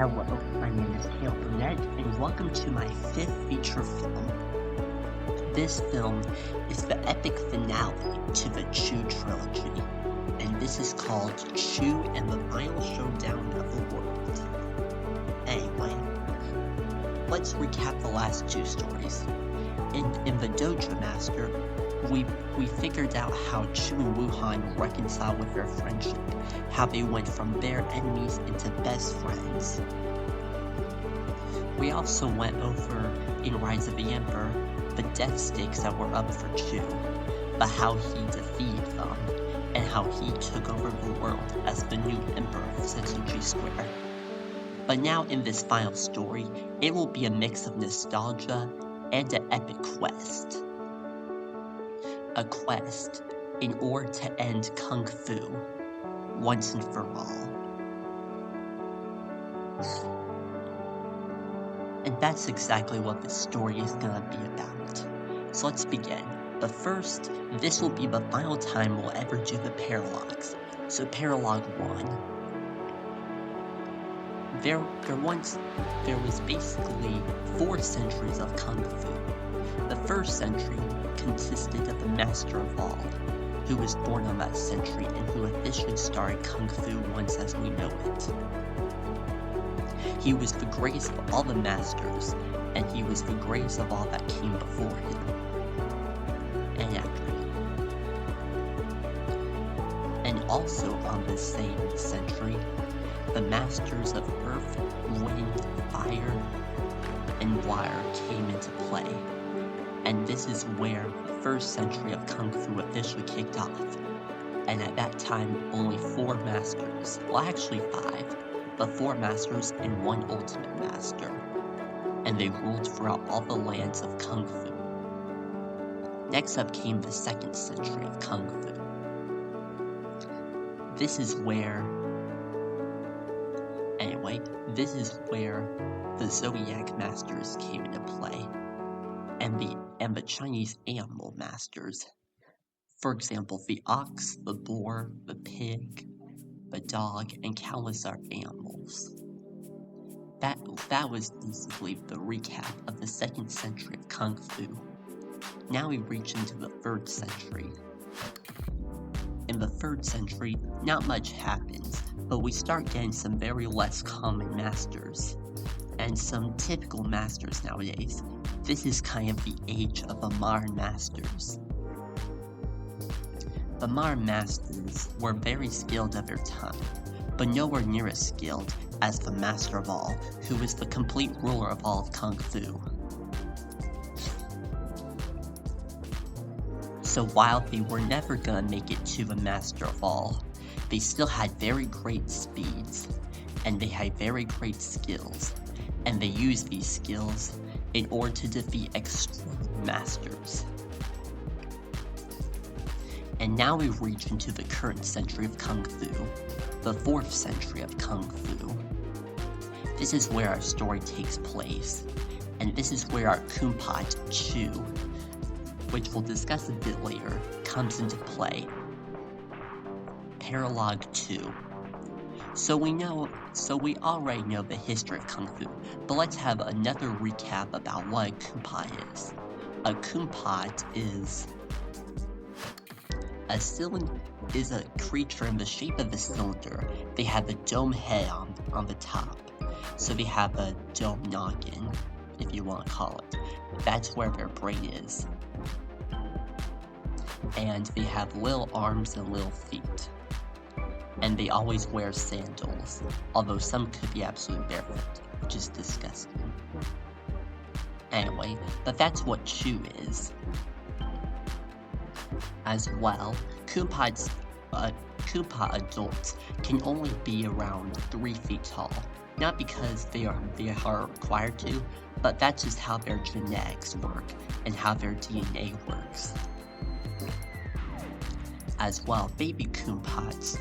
Hello, my name is Caleb Burnett, and welcome to my 5th feature film. This film is the epic finale to the Chu trilogy, and this is called Chu and the Final Showdown of the World. Anyway, let's recap the last two stories. In the Dojo Master, we figured out how Chu and Wuhan reconciled with their friendship, how they went from their enemies into best friends. We also went over, in Rise of the Emperor, the death stakes that were up for Chu, but how he defeated them, and how he took over the world as the new Emperor of Setsuji Square. But now in this final story, it will be a mix of nostalgia and an epic quest. A quest in order to end Kung Fu once and for all. And that's exactly what this story is gonna be about. So let's begin. But first, this will be the final time we'll ever do the paralogs. So paralog 1. There was basically 4 centuries of Kung Fu. The first century consisted of the Master of All, who was born on that century and who officially started Kung Fu once as we know it. He was the greatest of all the masters, and he was the greatest of all that came before him, and after him. And also on this same century, the masters of Earth, Wind, Fire, and Water came into play. And this is where the first century of Kung Fu officially kicked off. And at that time, only 4 masters, well actually 5, but 4 masters and 1 ultimate master. And they ruled throughout all the lands of Kung Fu. Next up came the 2nd century of Kung Fu. This is where the Zodiac Masters came into play. And the Chinese animal masters. For example, the ox, the boar, the pig, the dog, and countless other animals. That was basically the recap of the 2nd century of Kung Fu. Now we reach into the 3rd century. In the 3rd century, not much happens, but we start getting some very less common masters, and some typical masters nowadays. This is kind of the age of the modern masters. The modern masters were very skilled at their time, but nowhere near as skilled as the Master of All, who was the complete ruler of all of Kung Fu. So while they were never gonna make it to the Master of All, they still had very great speeds, and they had very great skills, and they used these skills in order to defeat extreme masters. And now we reach into the current century of Kung Fu, the 4th century of Kung Fu. This is where our story takes place, and this is where our Kumpat Chu, which we'll discuss a bit later, comes into play. Paralog 2. So we already know the history of Kung Fu, but let's have another recap about what a Kumpat is. A Kumpat is a creature in the shape of a cylinder. They have a dome head on the top. So they have a dome noggin, if you want to call it. That's where their brain is. And they have little arms and little feet. And they always wear sandals, although some could be absolutely barefoot, which is disgusting. Anyway, but that's what Chu is. As well, Kumpa adults can only be around 3 feet tall, not because they are required to, but that's just how their genetics work and how their DNA works. As well, baby Kumpats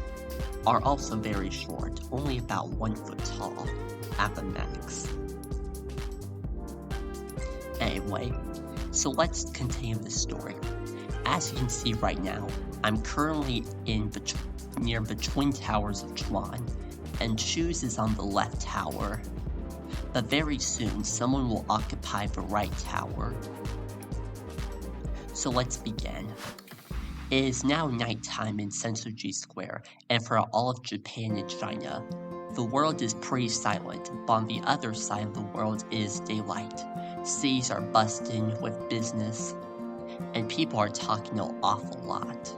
are also very short, only about 1 foot tall at the max. Anyway, so let's continue the story. As you can see right now, I'm currently near the Twin Towers of Chuan, and Chu's is on the left tower, But very soon, someone will occupy the right tower. So let's begin. It is now nighttime in Sensoji Square, and for all of Japan and China. The world is pretty silent, but on the other side of the world is daylight. Cities are busting with business, and people are talking an awful lot.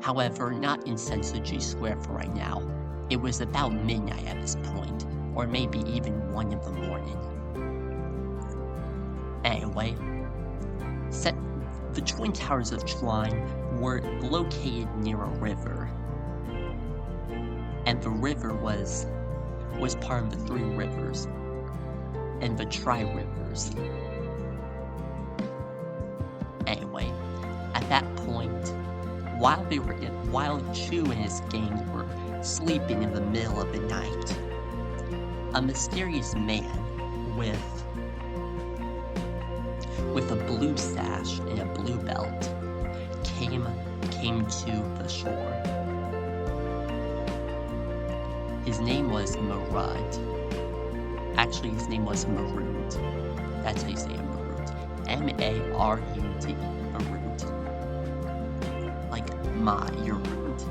However, not in Sensoji Square for right now. It was about midnight at this point, or maybe even 1 in the morning. Anyway, the Twin Towers of Chuan were located near a river, and the river was part of the 3 rivers and the Tri-Rivers. Anyway, at that point, while Chu and his gang were sleeping in the middle of the night, a mysterious man with a blue sash and a blue belt came to the shore. His name was Marud. Actually, his name was Marud. That's how you say it, Marud. M-A-R-U-D, Marud. Like, you're rude.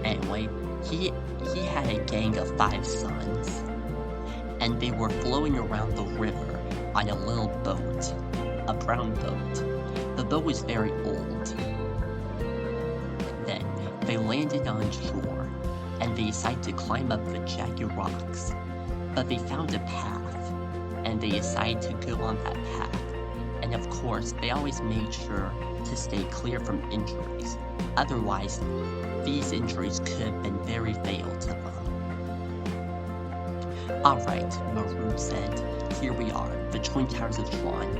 Anyway, he had a gang of 5 sons, and they were floating around the river on a little boat, a brown boat. The boat was very old. Then they landed on shore, and they decided to climb up the jagged rocks. But they found a path, and they decided to go on that path. And of course, they always made sure to stay clear from injuries. Otherwise, these injuries could have been very fatal to them. Alright, Marud said, here we are, the Twin Towers of Chuan.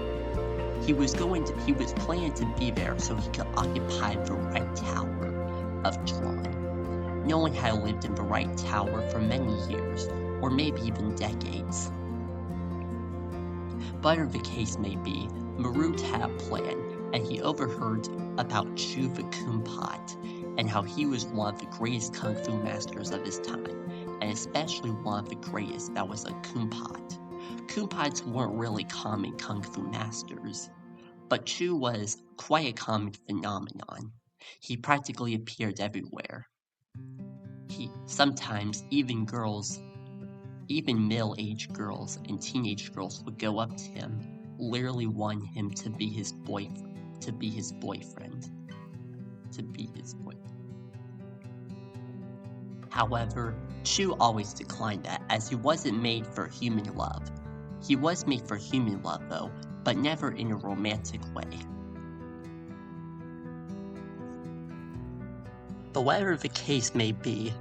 He was planning to be there so he could occupy the right tower of Chuan. No one had lived in the right tower for many years, or maybe even decades. But whatever the case may be, Marud had a plan, and he overheard about Chu the Kumpat, and how he was one of the greatest kung fu masters of his time, and especially one of the greatest that was a Kumpat. Kumpats weren't really common kung fu masters, but Chu was quite a common phenomenon. He practically appeared everywhere. Sometimes even middle-aged girls and teenage girls would go up to him, literally wanting him to be his boyfriend. However, Chu always declined that, as he wasn't made for human love. He was made for human love, though, but never in a romantic way. But whatever the case may be,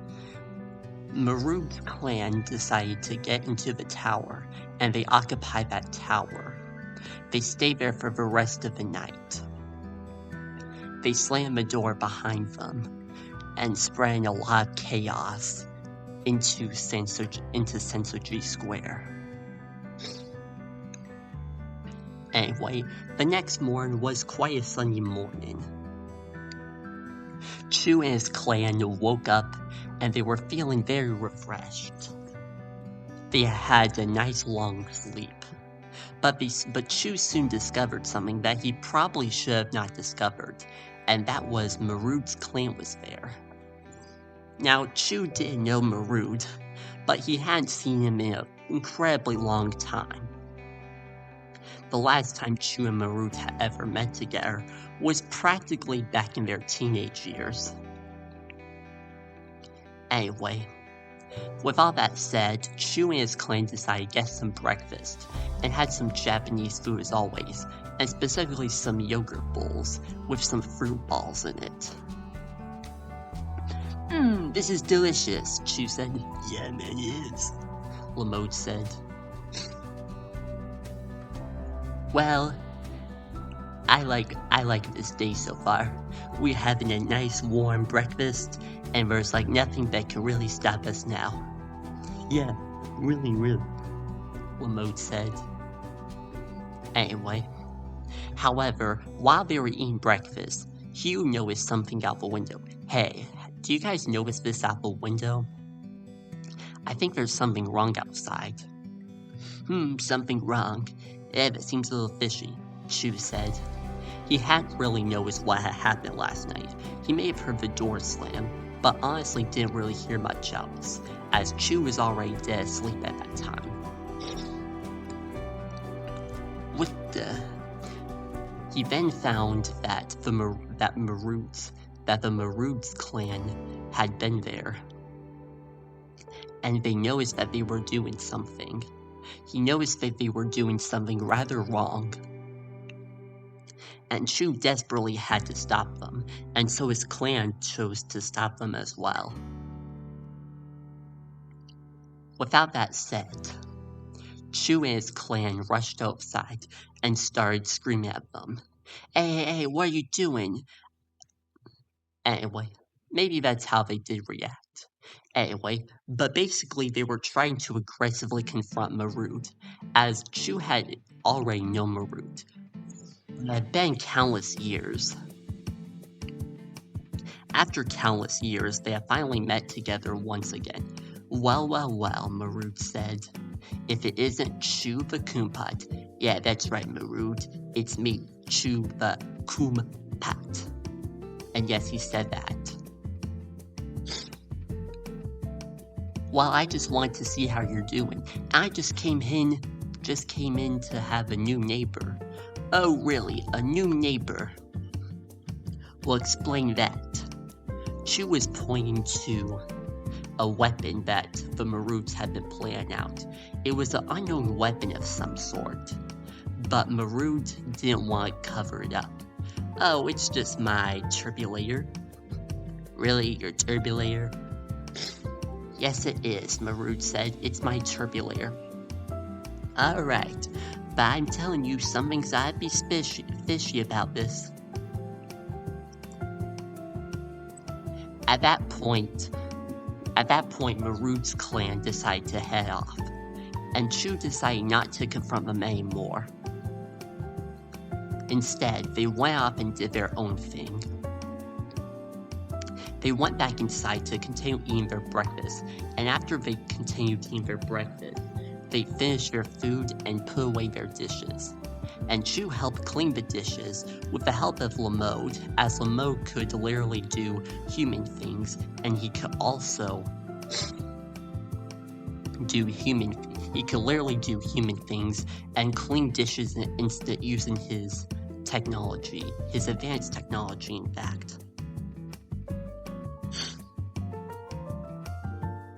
Marud's clan decided to get into the tower, and they occupied that tower. They stayed there for the rest of the night. They slammed the door behind them, and spreading a lot of chaos into Sensoji Square. Anyway, the next morning was quite a sunny morning. Chu and his clan woke up, and they were feeling very refreshed. They had a nice long sleep. But Chu soon discovered something that he probably should have not discovered, and that was Marud's clan was there. Now, Chu didn't know Marud, but he hadn't seen him in an incredibly long time. The last time Chu and Marud had ever met together was practically back in their teenage years. Anyway, with all that said, Chu and his clan decided to get some breakfast, and had some Japanese food as always, and specifically some yogurt bowls with some fruit balls in it. This is delicious, Chu said. Yeah, man, it is, Lamode said. Well, I like this day so far. We're having a nice warm breakfast, and there's like nothing that can really stop us now. Yeah, really, Lamode said. Anyway, however, while they were eating breakfast, Hugh noticed something out the window. Hey, do you guys notice this out the window? I think there's something wrong outside. Something wrong. It seems a little fishy, Chu said. He hadn't really noticed what had happened last night. He may have heard the door slam, but honestly didn't really hear much else, as Chu was already dead asleep at that time. He then found that the Maroods clan had been there, and they noticed that they were doing something. He noticed that they were doing something rather wrong, and Chu desperately had to stop them, and so his clan chose to stop them as well. Without that said, Chu and his clan rushed outside and started screaming at them. Hey, what are you doing? Anyway, maybe that's how they did react. Anyway, but basically they were trying to aggressively confront Marood, as Chu had already known Marood. It had been countless years. After countless years, they had finally met together once again. Well, Marood said. If it isn't Chu the Kumpat. Yeah, that's right, Marood. It's me, Chu the Kumpat. And yes, he said that. Well, I just wanted to see how you're doing. I just came in to have a new neighbor. Oh, really? A new neighbor? Well, explain that. Chu was pointing to a weapon that the Maroods had been planning out. It was an unknown weapon of some sort, but Marood didn't want to cover it up. Oh, it's just my turbulator. Really, your turbulator? Yes, it is, Marood said. It's my turbulator. Alright, but I'm telling you, something's gotta be fishy about this. At that point, Marood's clan decided to head off, and Chu decided not to confront them anymore. Instead, they went off and did their own thing. They went back inside to continue eating their breakfast, and after they continued eating their breakfast, they finished their food and put away their dishes. And Chu helped clean the dishes with the help of Lamode, as Lamode could literally do human things, and he could also literally do human things and clean dishes in an instant using his technology, his advanced technology, in fact.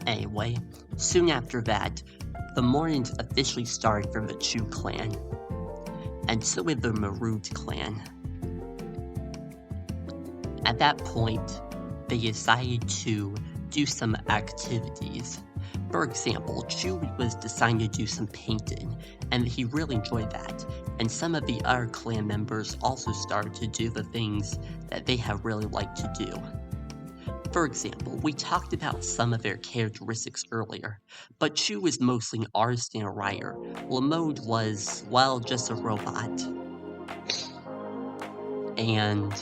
Anyway, soon after that, the mornings officially started for the Chu clan, and so did the Marood clan. At that point, they decided to do some activities. For example, Chu was deciding to do some painting, and he really enjoyed that, and some of the other clan members also started to do the things that they had really liked to do. For example, we talked about some of their characteristics earlier, but Chu was mostly an artist and a writer. Lamode was, well, just a robot. And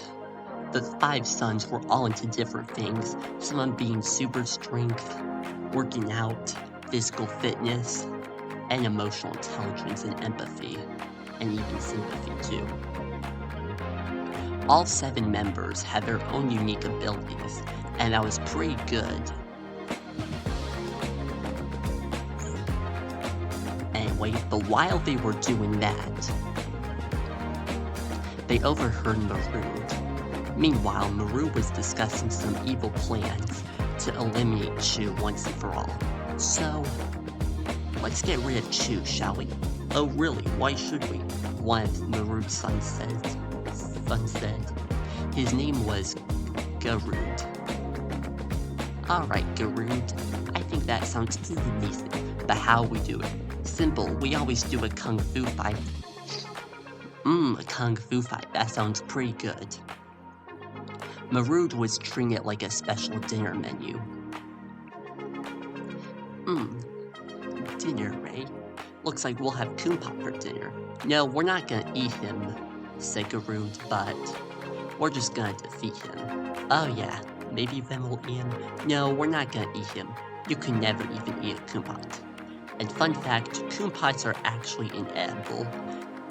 the 5 sons were all into different things, some of them being super strength, working out, physical fitness, and emotional intelligence and empathy, and even sympathy too. All 7 members had their own unique abilities, and that was pretty good. Anyway, but while they were doing that, they overheard Marood. Meanwhile, Marood was discussing some evil plans to eliminate Chu once and for all. So, let's get rid of Chu, shall we? Oh really, why should we? One of Marood's sons said. His name was Garood. Alright, Garood, I think that sounds pretty amazing, but how we do it? Simple, we always do a kung fu fight. A kung fu fight, that sounds pretty good. Marood was treating it like a special dinner menu. Dinner, right? Looks like we'll have Kumpat for dinner. No, we're not gonna eat him, said Garood, but we're just gonna defeat him. Oh yeah, maybe then we'll eat him. No, we're not gonna eat him. you can never even eat a kumpat. And fun fact, kumpats are actually inedible.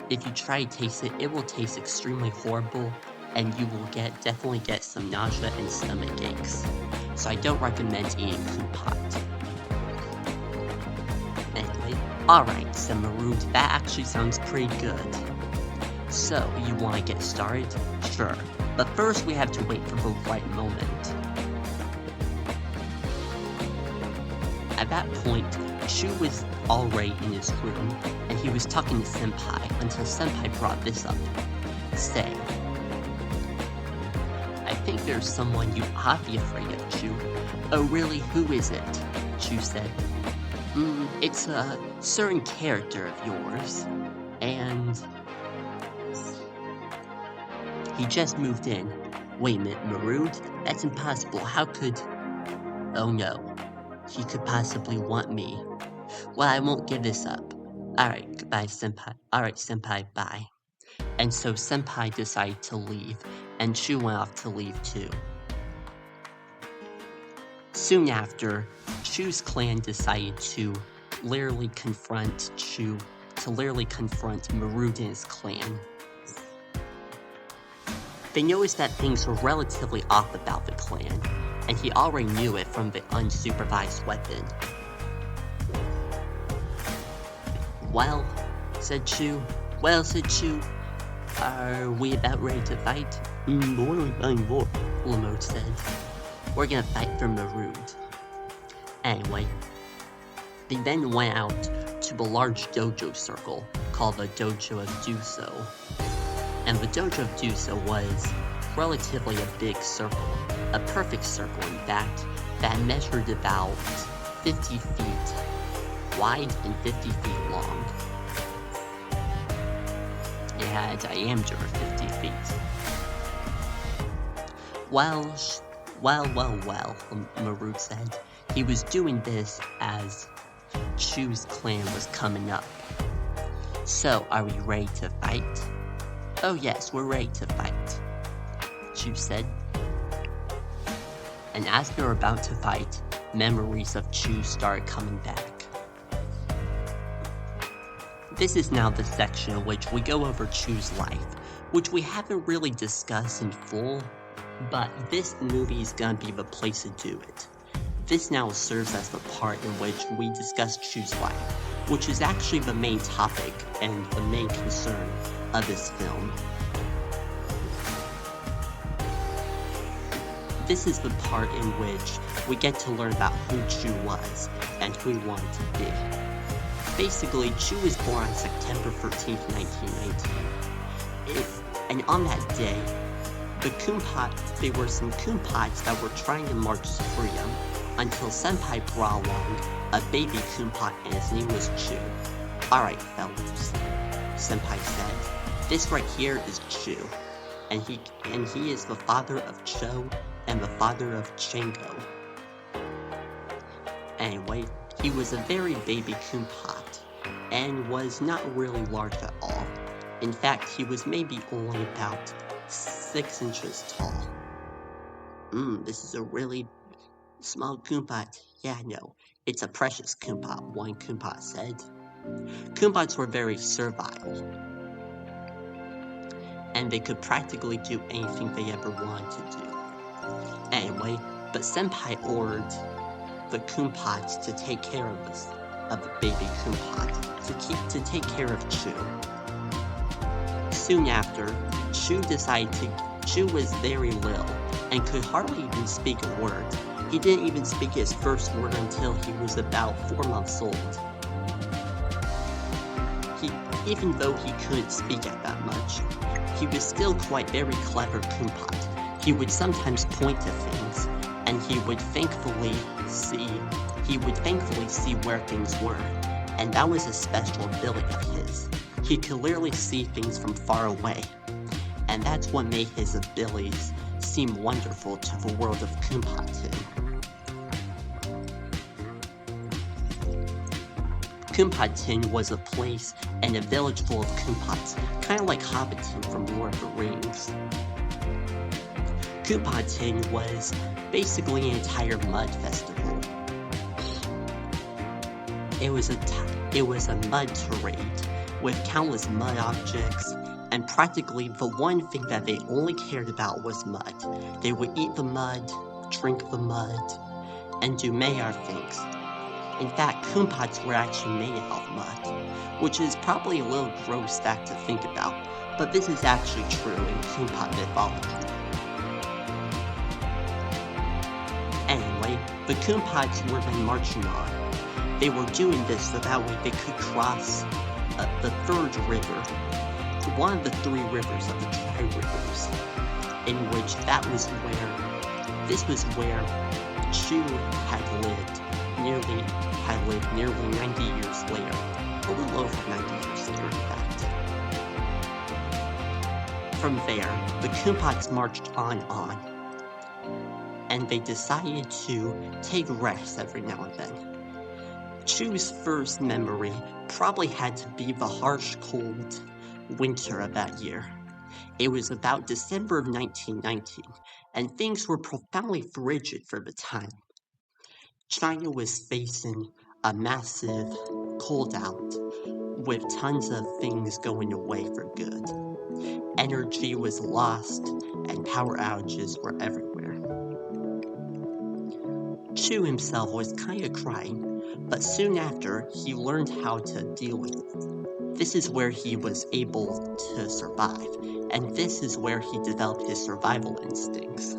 If you try to taste it, it will taste extremely horrible, and you will definitely get some nausea and stomach aches. So I don't recommend eating kumpat. Anyway, alright, said Maroon, that actually sounds pretty good. So, you want to get started? Sure, but first we have to wait for the right moment. At that point, Chu was already in his room, and he was talking to Senpai until Senpai brought this up. Say, I think there's someone you ought to be afraid of, Chu. Oh really, who is it? Chu said. It's a certain character of yours, and he just moved in. Wait a minute, Marud? That's impossible, how could... Oh no, he could possibly want me. Well, I won't give this up. Alright, goodbye, Senpai. Alright, Senpai, bye. And so Senpai decided to leave, and Chu went off to leave too. Soon after, Chu's clan decided to literally confront Marud and his clan. They noticed that things were relatively off about the clan, and he already knew it from the unsupervised weapon. Well, said Chu, are we about ready to fight? What are we fighting for? Lamode said. We're gonna fight for Marud. Anyway, they then went out to the large dojo circle called the Dojo of Duso. And the Dojo of Duso was relatively a big circle, a perfect circle in fact, that measured about 50 feet wide and 50 feet long. It had a diameter of 50 feet. Well, Marud said. He was doing this as Chu's clan was coming up. So, are we ready to fight? Oh yes, we're ready to fight, Chu said. And as they were about to fight, memories of Chu started coming back. This is now the section in which we go over Chu's life, which we haven't really discussed in full, but this movie is gonna be the place to do it. This now serves as the part in which we discuss Chu's life, which is actually the main topic and the main concern of this film. This is the part in which we get to learn about who Chu was and who he wanted to be. Basically, Chu was born on September 13th, 1919. And on that day, there were some Kumpats that were trying to march to freedom until Senpai brought along a baby Kumpat and his name was Chu. Alright fellas, Senpai said, this right here is Chu, and he is the father of Cho and the father of Chango. Anyway, he was a very baby Kumpat, and was not really large at all. In fact, he was maybe only about 6 inches tall. This is a really small Kumpat. Yeah, no, it's a precious Kumpat, one Kumpat said. Kumpats were very servile, and they could practically do anything they ever wanted to do. Anyway, but Senpai ordered the Kumpats to take care of the baby Kumpat, to take care of Chu. Soon after, Chu was very little and could hardly even speak a word. He didn't even speak his first word until he was about 4 months old. Even though he couldn't speak at that much, he was still quite very clever Kumpat. He would sometimes point to things, and he would thankfully see where things were, and that was a special ability of his. He could literally see things from far away, and that's what made his abilities seem wonderful to the world of Kumpatin. Kumpatin was a place and a village full of Kumpats, kind of like Hobbiton from Lord of the Rings. Kumpatin was basically an entire mud festival. It was a mud terrain with countless mud objects, and practically the one thing that they only cared about was mud. They would eat the mud, drink the mud, and do many other things. In fact, Koompats were actually made out of mud, which is probably a little gross fact to think about, but this is actually true in Koompat mythology. Anyway, the Koompats were then marching on. They were doing this so that way they could cross the third river, one of the three rivers of the Tri-Rivers, in which this was where Chu had lived nearly 90 years later, a little over 90 years later in fact. From there, the Koompats marched on, and they decided to take rests every now and then. Chu's first memory probably had to be the harsh, cold winter of that year. It was about December of 1919, and things were profoundly frigid for the time. China was facing a massive cold out, with tons of things going away for good. Energy was lost, and power outages were everywhere. Chu himself was kinda crying, but soon after, he learned how to deal with it. This is where he was able to survive, and this is where he developed his survival instincts.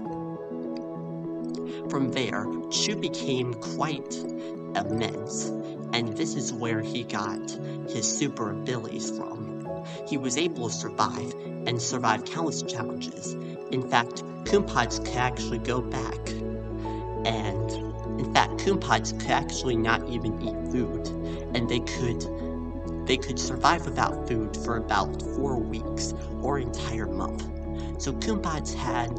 From there, Chu became quite immense, and this is where he got his super abilities from. He was able to survive, and survive countless challenges. In fact, Koompats could actually go back, and in fact, Koompats could actually not even eat food, and they could survive without food for about 4 weeks or an entire month. So Koompats had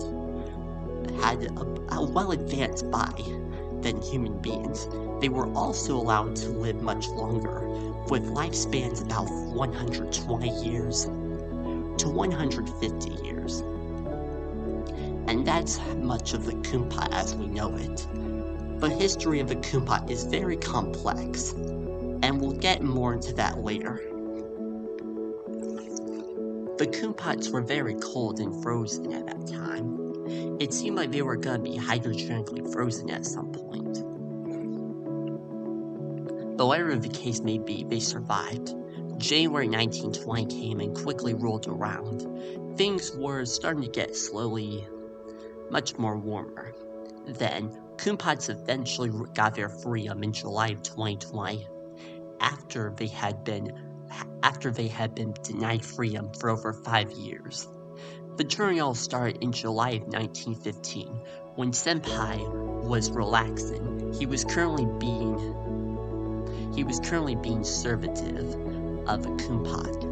a well-advanced body than human beings. They were also allowed to live much longer, with lifespans about 120 years to 150 years. And that's much of the Koompat as we know it. The history of the Koompat is very complex, and we'll get more into that later. The Koompats were very cold and frozen at that time. It seemed like they were gonna be hydrogenically frozen at some point. But whatever the case may be, they survived. January 1920 came and quickly rolled around. Things were starting to get slowly much more warmer. Then, Koompats eventually got their freedom in July of 2020, after they had been denied freedom for over 5 years. The journey all started in July of 1915, when Senpai was relaxing. He was currently being servitive of a Koompat.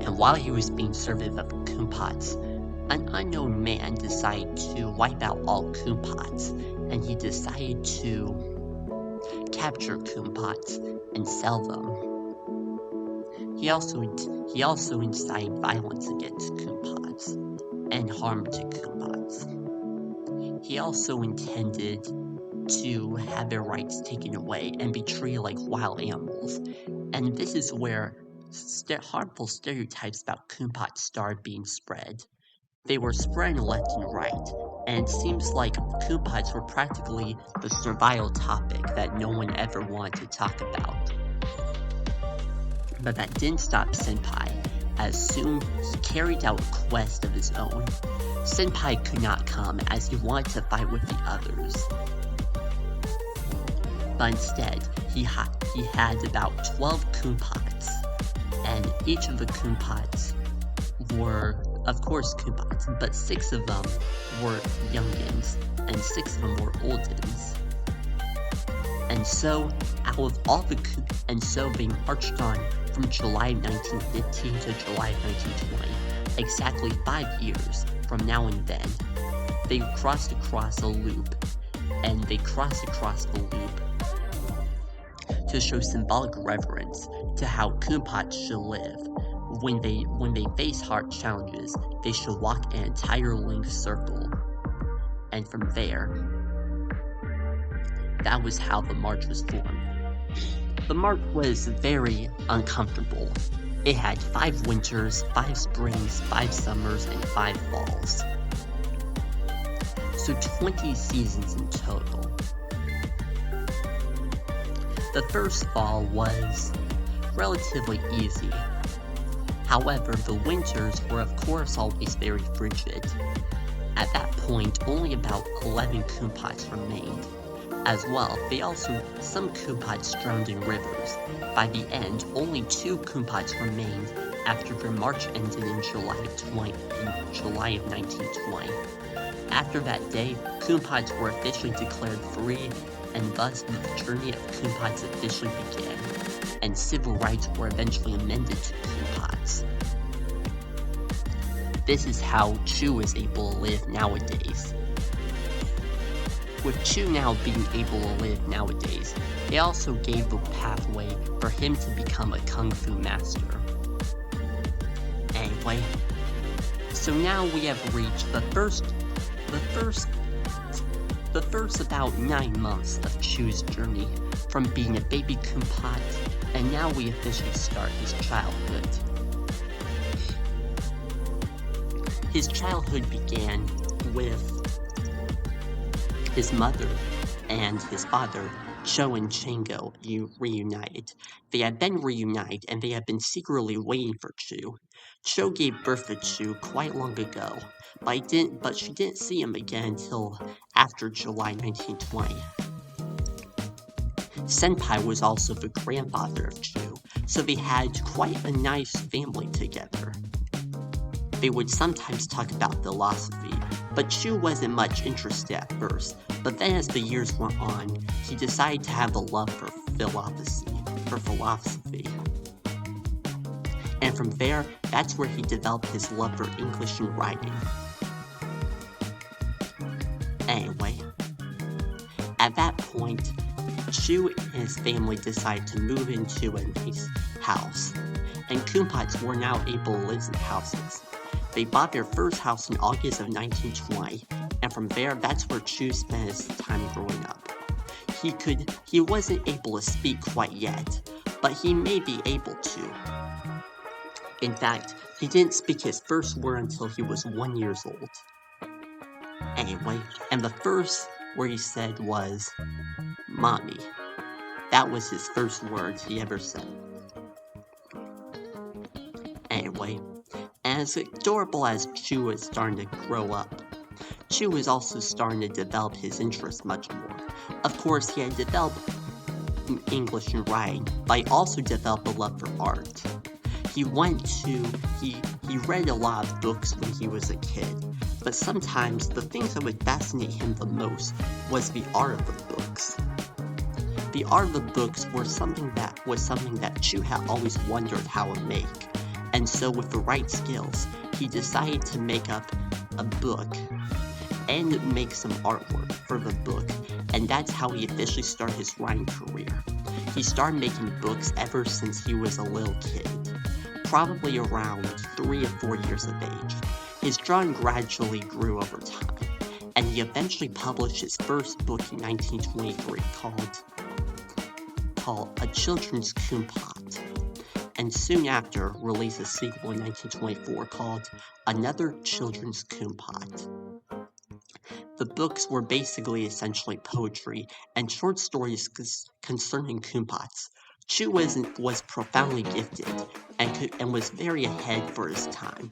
And while he was being servitive of Koompats, an unknown man decided to wipe out all Koompats, and he decided to capture Koompats and sell them. He also incited violence against Koompats and harm to Koompats. He also intended to have their rights taken away and be treated like wild animals, and this is where harmful stereotypes about Koompats started being spread. They were spreading left and right, and it seems like Koompats were practically the survival topic that no one ever wanted to talk about. But that didn't stop Senpai, as soon he carried out a quest of his own. Senpai could not come as he wanted to fight with the others. But instead, he had about 12 Koompats, and each of the Koompats were, of course, Koompats, but 6 of them were youngins, and 6 of them were oldins. And so, they marched on from July 1915 to July 1920, exactly 5 years from now and then. They crossed across a loop, and they crossed across the loop to show symbolic reverence to how Koompats should live. When they face hard challenges, they should walk an entire length circle. And from there, That was how the march was formed. The march was very uncomfortable. It had 5 winters, 5 springs, 5 summers, and 5 falls. So 20 seasons in total. The first fall was relatively easy. However, the winters were of course always very frigid. At that point, only about 11 Kumpots remained. As well, some Kumpots drowned in rivers. By the end, only 2 Kumpots remained after their march ended in July of 1920. After that day, Kumpots were officially declared free, and thus the journey of Kumpots officially began, and civil rights were eventually amended to Kumpots. This is how Chu is able to live nowadays. With Chu now being able to live nowadays, it also gave the pathway for him to become a Kung Fu master. Anyway, so now we have reached the first about 9 months of Chu's journey from being a baby Kumpot, and now we officially start his childhood. His childhood began with his mother and his father, Cho and Chango, reunited. They had been reunited, and they had been secretly waiting for Chu. Cho gave birth to Chu quite long ago, but she didn't see him again until after July 1920. Senpai was also the grandfather of Chu, so they had quite a nice family together. They would sometimes talk about philosophy, but Chu wasn't much interested at first, but then as the years went on, he decided to have a love for philosophy. And from there, that's where he developed his love for English and writing. Anyway, at that point, Chu and his family decided to move into a nice house, and Kumpots were now able to live in houses. They bought their first house in August of 1920, and from there, that's where Chu spent his time growing up. He wasn't able to speak quite yet, but he may be able to. In fact, he didn't speak his first word until he was 1 year old. Anyway, and the first word he said was, "Mommy." That was his first words he ever said. Anyway, as adorable as Chu was starting to grow up, Chu was also starting to develop his interests much more. Of course, he had developed English and writing, but he also developed a love for art. He read a lot of books when he was a kid, but sometimes the things that would fascinate him the most was the art of the books. The art of the books was something that Chu had always wondered how to make, and so with the right skills, he decided to make up a book and make some artwork for the book, and that's how he officially started his writing career. He started making books ever since he was a little kid, probably around 3 or 4 years of age. His drawing gradually grew over time, and he eventually published his first book in 1923 called A Children's Kumpot, and soon after released a sequel in 1924 called Another Children's Kumpot. The books were basically essentially poetry and short stories concerning Kumpots. Chu was profoundly gifted and was very ahead for his time.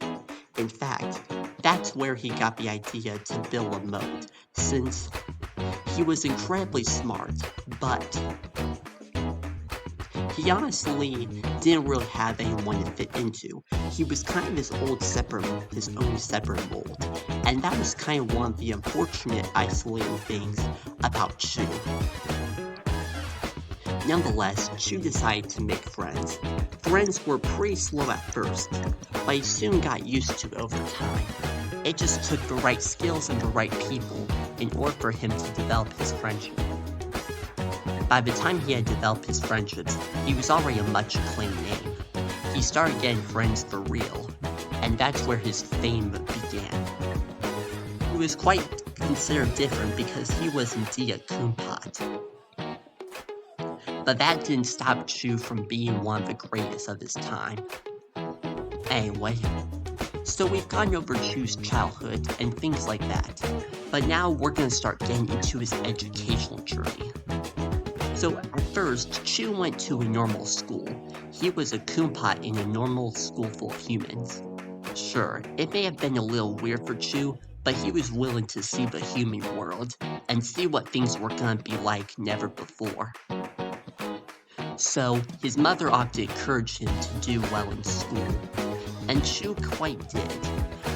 In fact, that's where he got the idea to build a moat, since he was incredibly smart, but he honestly didn't really have anyone to fit into. He was kind of his own separate mold, and that was kind of one of the unfortunate isolating things about Chu. Nonetheless, Chu decided to make friends. Friends were pretty slow at first, but he soon got used to it over time. It just took the right skills and the right people in order for him to develop his friendship. By the time he had developed his friendships, he was already a much acclaimed name. He started getting friends for real, and that's where his fame began. He was quite considered different because he was indeed a Kumpot. but that didn't stop Chu from being one of the greatest of his time. Anyway, so we've gone over Chu's childhood and things like that, but now we're going to start getting into his educational journey. So at first, Chu went to a normal school. He was a Koompot in a normal school full of humans. Sure, it may have been a little weird for Chu, but he was willing to see the human world and see what things were gonna be like never before. So his mother often encouraged him to do well in school, and Chu quite did.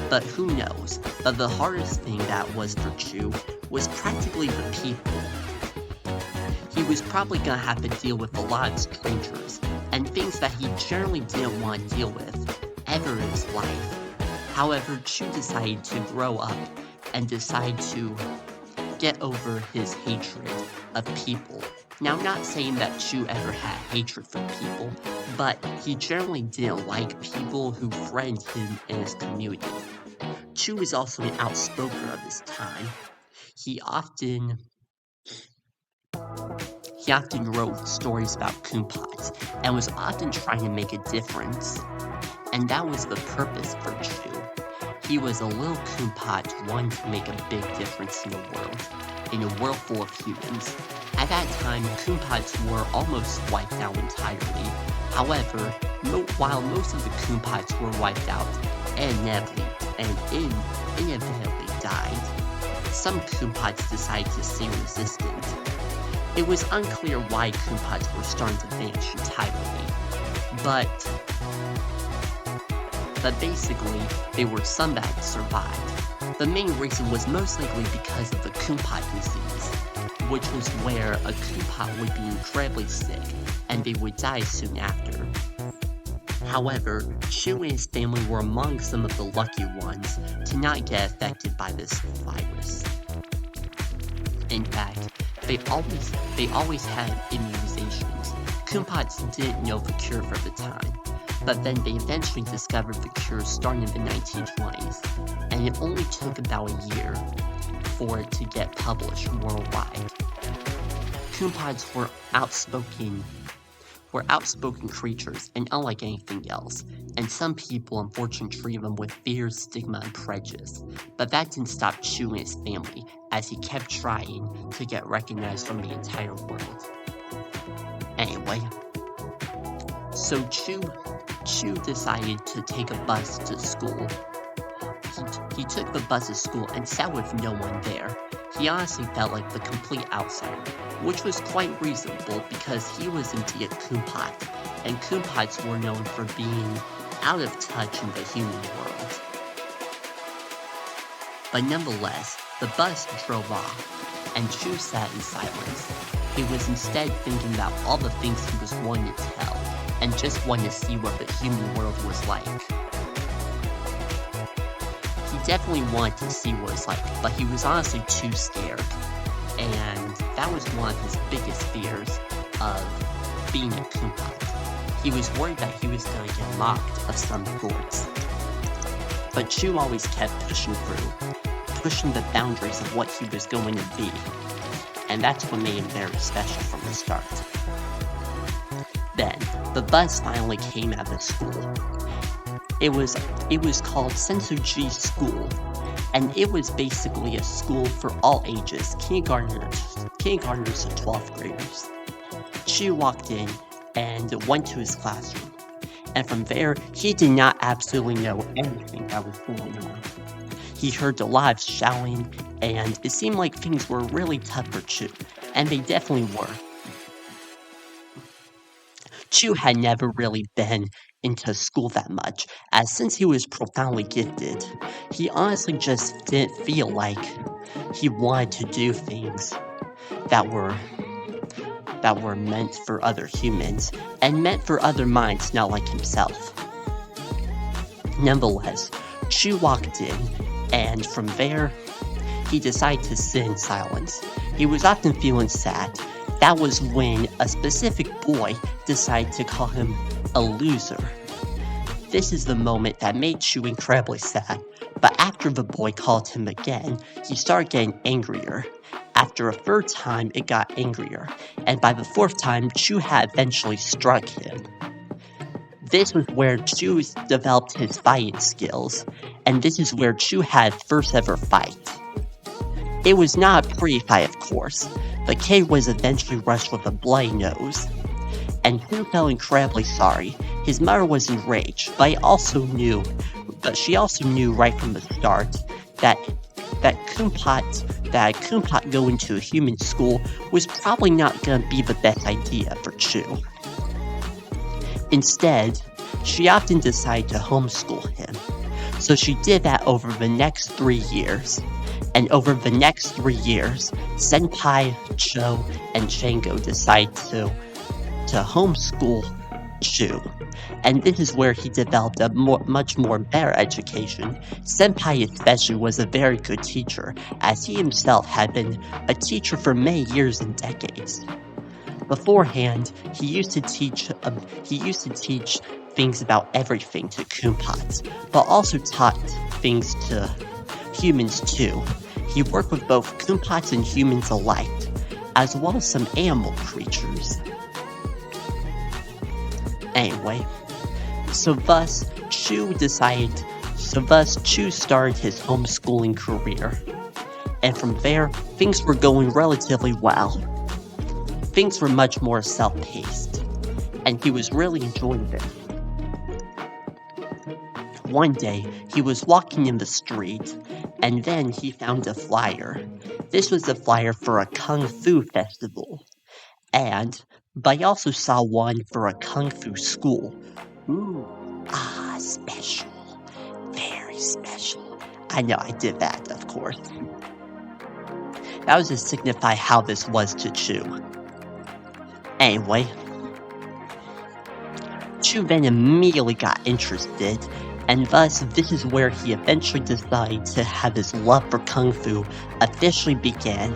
But who knows, but the hardest thing that was for Chu was practically the people. He was probably gonna have to deal with a lot of strangers, and things that he generally didn't want to deal with ever in his life. However, Chu decided to grow up and decide to get over his hatred of people. Now, I'm not saying that Chu ever had hatred for people, but he generally didn't like people who threatened him in his community. Chu was also an outspoken of his time. He often wrote stories about Koompots and was often trying to make a difference. And that was the purpose for Chu. He was a little Koompot wanting to make a big difference in a world full of humans. At that time, Koompots were almost wiped out entirely. However, while most of the Koompots were wiped out and inevitably died, some Koompots decided to stay resistant. It was unclear why Koompots were starting to vanish entirely, but basically, there were some that survived. The main reason was most likely because of the Koompot disease, which was where a Koompot would be incredibly sick, and they would die soon after. However, Chu and his family were among some of the lucky ones to not get affected by this virus. In fact, they always had immunizations. Koompots didn't know the cure for the time, but then they eventually discovered the cure starting in the 1920s, and it only took about a year for it to get published worldwide. Koompots were outspoken creatures, and unlike anything else, and some people unfortunately treated them with fear, stigma, and prejudice. But that didn't stop Chu and his family, as he kept trying to get recognized from the entire world. Anyway, so Chu decided to take a bus to school. He took the bus to school and sat with no one there. He honestly felt like the complete outsider, which was quite reasonable because he was indeed a Koompot, and Koompots were known for being out of touch in the human world. But nonetheless, the bus drove off, and Chu sat in silence. He was instead thinking about all the things he was wanting to tell, and just wanted to see what the human world was like. He definitely wanted to see what it was like, but he was honestly too scared, and that was one of his biggest fears of being a Koompot. He was worried that he was going to get mocked of some sorts. But Chu always kept pushing through, pushing the boundaries of what he was going to be, and that's what made him very special from the start. Then, the bus finally came out of the school. It was called Sensuji School, and it was basically a school for all ages, kindergartners to 12th graders. Chu walked in and went to his classroom, and from there, he did not absolutely know anything that was going on. He heard a lot of shouting, and it seemed like things were really tough for Chu, and they definitely were. Chu had never really been into school that much, as since he was profoundly gifted, he honestly just didn't feel like he wanted to do things that were meant for other humans, and meant for other minds not like himself. Nonetheless, Chu walked in, and from there, he decided to sit in silence. He was often feeling sad. That was when a specific boy decided to call him a loser. This is the moment that made Chu incredibly sad, but after the boy called him again, he started getting angrier, After a third time, it got angrier, and by the fourth time, Chu had eventually struck him. This was where Chu developed his fighting skills, and this is where Chu had first ever fight. It was not a pretty fight, of course. The kid was eventually rushed with a bloody nose, and Chu felt incredibly sorry. His mother was enraged, but she also knew right from the start that Kumpot going to a human school was probably not going to be the best idea for Chu. Instead, she often decided to homeschool him. So she did that over the next 3 years. And over the next 3 years, Senpai, Cho, and Shango decided to homeschool Chu. And this is where he developed a much more better education. Senpai especially was a very good teacher, as he himself had been a teacher for many years and decades. Beforehand, he used to teach things about everything to Kumpots, but also taught things to humans too. He worked with both Kumpots and humans alike, as well as some animal creatures. Anyway, so thus Chu started his homeschooling career, and from there, things were going relatively well. Things were much more self-paced, and he was really enjoying them. One day, he was walking in the street, and then he found a flyer. This was a flyer for a Kung Fu festival, but he also saw one for a Kung Fu school. Ooh, special. Very special. I know, I did that, of course. That was to signify how this was to Chu. Anyway, Chu then immediately got interested, and thus this is where he eventually decided to have his love for Kung Fu officially begin.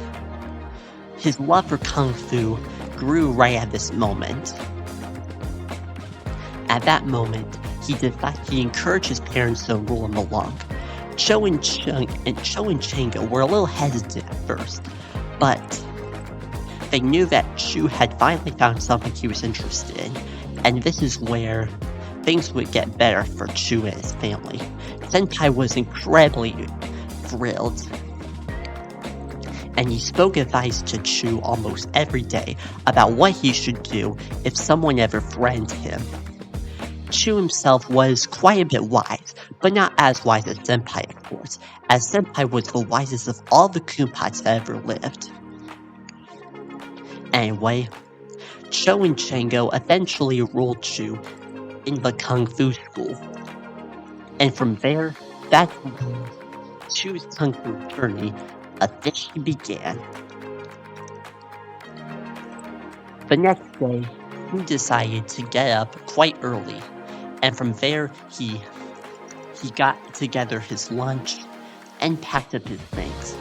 His love for Kung Fu grew right at this moment. At that moment, he encouraged his parents to rule him along. Cho and Chango were a little hesitant at first, but they knew that Chu had finally found something he was interested in, and this is where things would get better for Chu and his family. Senpai was incredibly thrilled, and he spoke advice to Chu almost every day about what he should do if someone ever threatened him. Chu himself was quite a bit wise, but not as wise as Senpai, of course, as Senpai was the wisest of all the Kumpots that ever lived. Anyway, Cho and Chango eventually enrolled Chu in the Kung Fu school. And from there, that's when Chu's Kung Fu journey officially began. The next day, he decided to get up quite early, and from there he got together his lunch and packed up his things.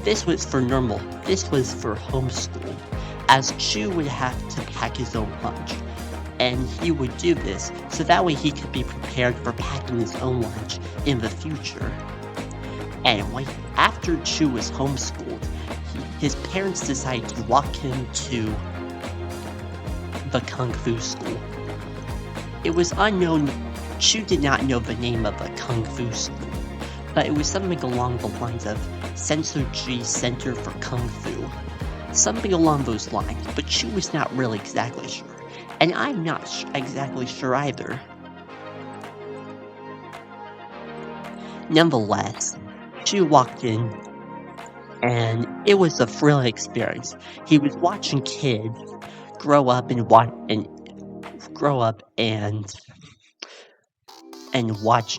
This was for homeschool, as Chu would have to pack his own lunch, and he would do this so that way he could be prepared for packing his own lunch in the future. Anyway, after Chu was homeschooled, his parents decided to walk him to the Kung Fu school. It was unknown. Chu did not know the name of the Kung Fu school, but it was something along the lines of Sensoji Center for Kung Fu. Something along those lines, but Chu was not really exactly sure. And I'm not exactly sure either. Nonetheless, Chu walked in, and it was a thrilling experience. He was watching kids grow up and watching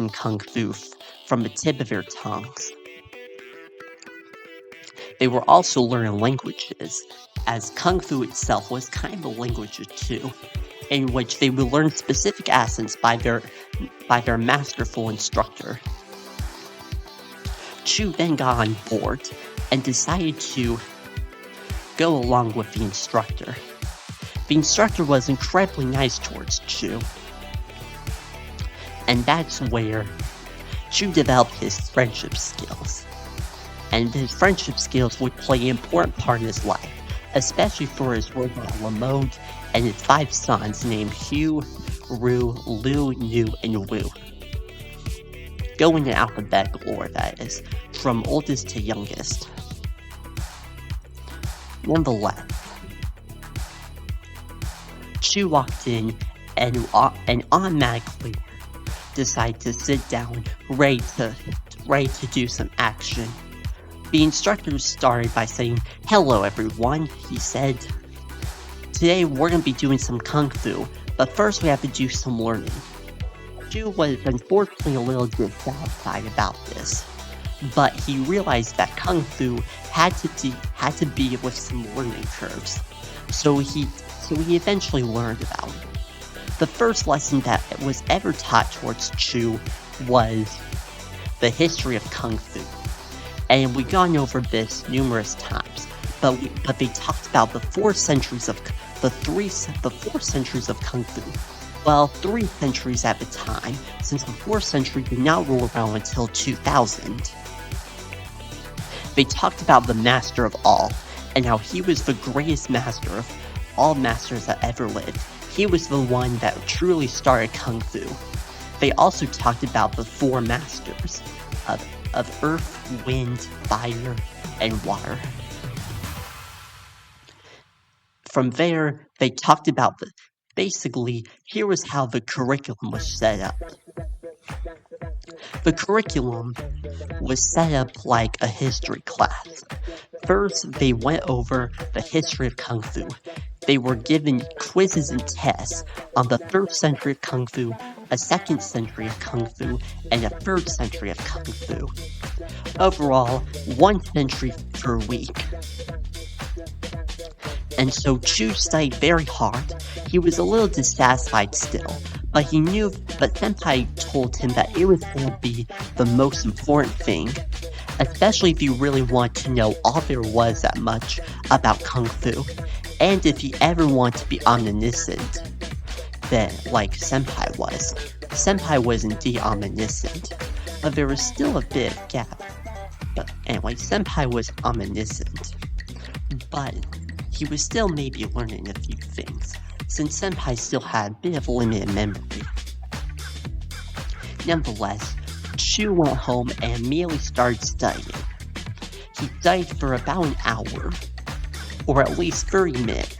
Kung Fu from the tip of their tongues. They were also learning languages, as Kung Fu itself was kind of a language too, in which they would learn specific accents by their masterful instructor. Chu then got on board and decided to go along with the instructor. The instructor was incredibly nice towards Chu, and that's where Chu developed his friendship skills. and his friendship skills would play an important part in his life, especially for his work on Lamont and his 5 sons named Hugh, Rue, Lu, Nu, and Wu. Going in alphabetical order, that is, from oldest to youngest. Nonetheless, Chu walked in and automatically decided to sit down, ready to do some action. The instructor started by saying, "Hello everyone," he said. "Today we're going to be doing some Kung Fu, but first we have to do some learning." Chu was unfortunately a little dissatisfied about this, but he realized that Kung Fu had to be with some learning curves, so he eventually learned about it. The first lesson that was ever taught towards Chu was the history of Kung Fu, and we've gone over this numerous times. But they talked about the 4 centuries of Kung Fu. Well, 3 centuries at the time, since the 4th century did not roll around until 2000. They talked about the master of all, and how he was the greatest master of all masters that ever lived. He was the one that truly started Kung Fu. They also talked about the 4 masters of earth, wind, fire, and water. From there, they talked about basically, here was how the curriculum was set up. The curriculum was set up like a history class. First, they went over the history of Kung Fu. They were given quizzes and tests on the 1st century of Kung Fu, a 2nd century of Kung Fu, and a 3rd century of Kung Fu. Overall, 1 century per week. And so Chu studied very hard. He was a little dissatisfied still, but Senpai told him that it was going to be the most important thing, especially if you really want to know all there was that much about Kung Fu, and if you ever want to be omniscient, then like Senpai was. Senpai was indeed omniscient, but there was still a bit of gap. But anyway, Senpai was omniscient, but he was still maybe learning a few things, since Senpai still had a bit of limited memory. Nonetheless, Chu went home and immediately started studying. He studied for about an hour, or at least 30 minutes.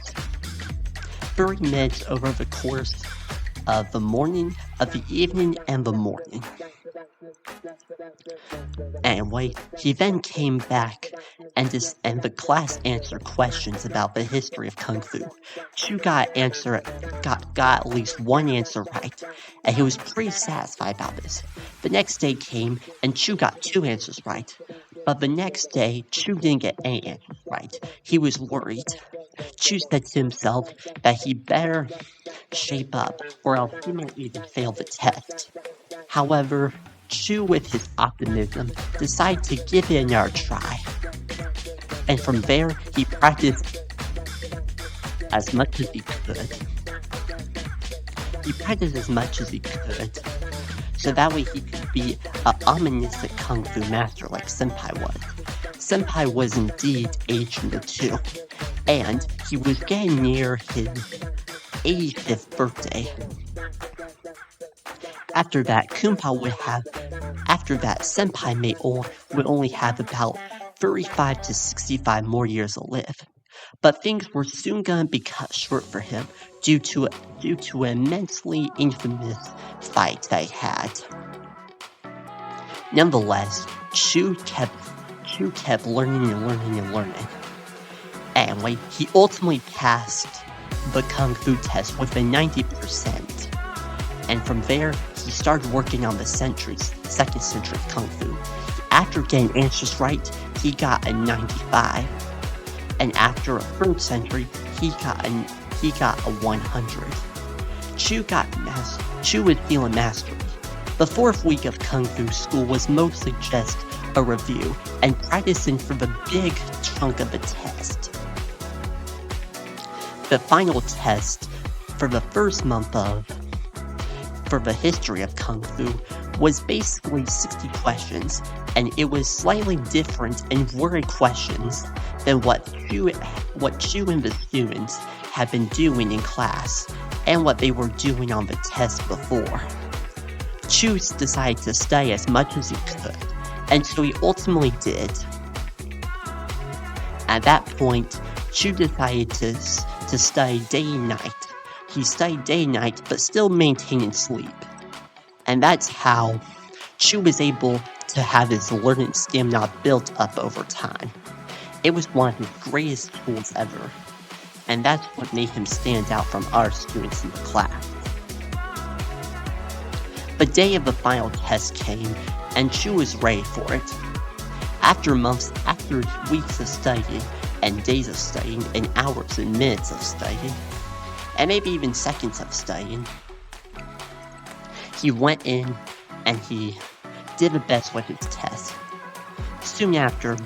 30 minutes over the course of the morning, of the evening, and the morning. Anyway, he then came back and the class answered questions about the history of Kung Fu. Chu got at least 1 answer right, and he was pretty satisfied about this. The next day came, and Chu got 2 answers right. But the next day, Chu didn't get any answers right. He was worried. Chu said to himself that he better shape up, or else he might even fail the test. However, Chu, with his optimism, decided to give it another try. And from there, he practiced as much as he could. So that way he could be an omniscient Kung Fu master like Senpai was. Senpai was indeed aged in the 2, and he was getting near his 85th birthday. After that, Senpai would only have about 35 to 65 more years to live. But things were soon gonna be cut short for him due to an immensely infamous fight that he had. Nonetheless, Chu kept learning and learning and learning. Anyway, he ultimately passed the Kung Fu test with a 90%. And from there, he started working on the 2nd century of Kung Fu. After getting answers right, he got a 95. And after a 3rd century, he got a 100. Chu was feeling mastery. The 4th week of Kung Fu school was mostly just a review and practicing for the big chunk of the test. The final test for the first month for the history of Kung Fu was basically 60 questions, and it was slightly different and worded questions than what Chu and the students had been doing in class, and what they were doing on the test before. Chu decided to study as much as he could, and so he ultimately did. At that point, Chu decided to study day and night. He studied day and night, but still maintaining sleep. And that's how Chu was able to have his learning stamina built up over time. It was one of his greatest tools ever, and that's what made him stand out from other students in the class. The day of the final test came, and Chu was ready for it. After weeks of studying, and days of studying, and hours and minutes of studying, and maybe even seconds of studying, he went in and he did the best with his test. Soon after,